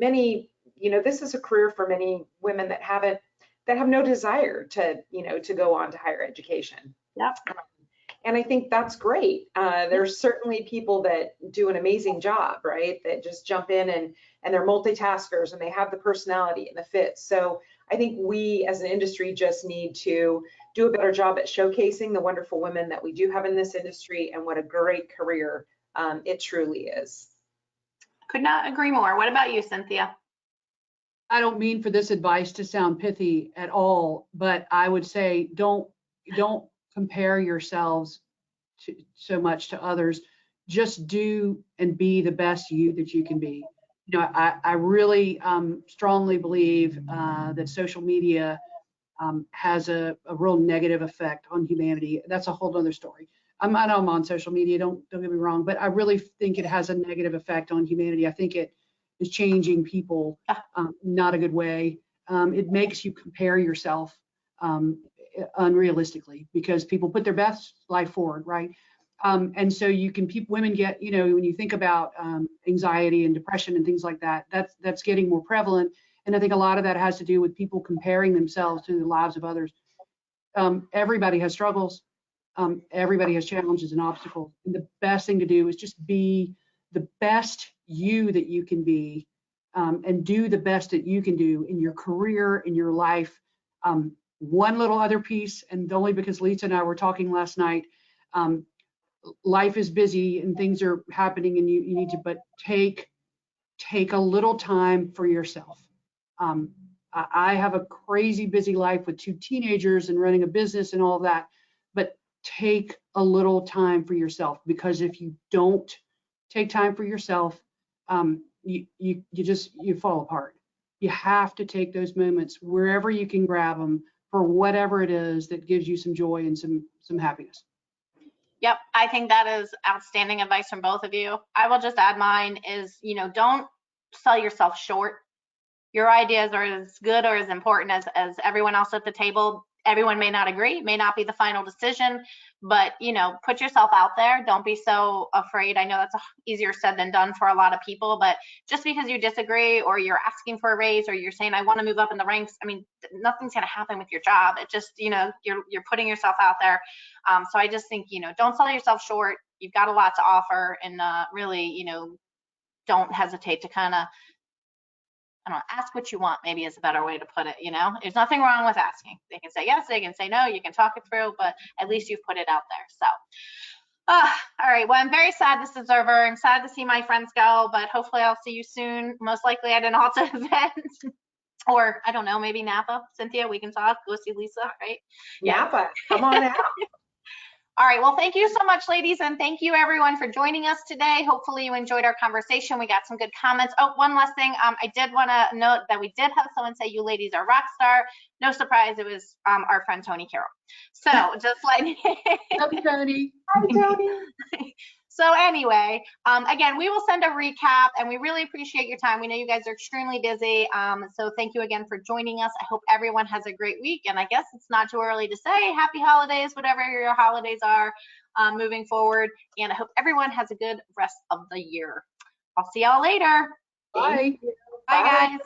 many, you know, this is a career for many women that have no desire to, you know, to go on to higher education. Yep. And I think that's great. There's certainly people that do an amazing job, right? That just jump in and they're multitaskers and they have the personality and the fit. So I think we as an industry just need to do a better job at showcasing the wonderful women that we do have in this industry and what a great career it truly is. Could not agree more. What about you, Cynthia? I don't mean for this advice to sound pithy at all, but I would say don't compare yourselves so much to others. Just do and be the best you that you can be. You know, I really strongly believe that social media has a real negative effect on humanity. That's a whole other story. I know I'm on social media, don't get me wrong, but I really think it has a negative effect on humanity. I think it is changing people, not a good way. It makes you compare yourself unrealistically, because people put their best life forward, right? And so women get, you know, when you think about anxiety and depression and things like that, that's getting more prevalent. And I think a lot of that has to do with people comparing themselves to the lives of others. Everybody has struggles. Everybody has challenges and obstacles. And the best thing to do is just be the best you that you can be, and do the best that you can do in your career, in your life. One little other piece, and only because Lisa and I were talking last night, life is busy and things are happening, and you need to, but take a little time for yourself. I have a crazy busy life with 2 teenagers and running a business and all of that, but take a little time for yourself, because if you don't take time for yourself, you fall apart. You have to take those moments wherever you can grab them, for whatever it is that gives you some joy and some happiness. Yep, I think that is outstanding advice from both of you. I will just add mine is, you know, don't sell yourself short. Your ideas are as good or as important as everyone else at the table. Everyone may not agree, may not be the final decision, but, you know, put yourself out there. Don't be so afraid. I know that's easier said than done for a lot of people, but just because you disagree, or you're asking for a raise, or you're saying, I want to move up in the ranks, I mean, nothing's going to happen with your job. It just, you know, you're putting yourself out there. So I just think, you know, don't sell yourself short. You've got a lot to offer, and really, you know, don't hesitate to kind of, I don't know, ask what you want, maybe is a better way to put it. You know, there's nothing wrong with asking. They can say yes, they can say no, you can talk it through, but at least you've put it out there. So, all right. Well, I'm very sad this is over. I'm sad to see my friends go, but hopefully I'll see you soon. Most likely at an Alta event, or I don't know, maybe Napa. Cynthia, we can talk. Go see Lisa, right? Napa, come on out. All right, well, thank you so much, ladies, and thank you everyone for joining us today. Hopefully you enjoyed our conversation. We got some good comments. Oh, one last thing. I did want to note that we did have someone say you ladies are rock star. No surprise, it was our friend Tony Carroll. So just letting Love you, Tony. Hi, Tony. So anyway, again, we will send a recap, and we really appreciate your time. We know you guys are extremely busy, so thank you again for joining us. I hope everyone has a great week, and I guess it's not too early to say happy holidays, whatever your holidays are moving forward, and I hope everyone has a good rest of the year. I'll see y'all later. Bye. Bye, guys.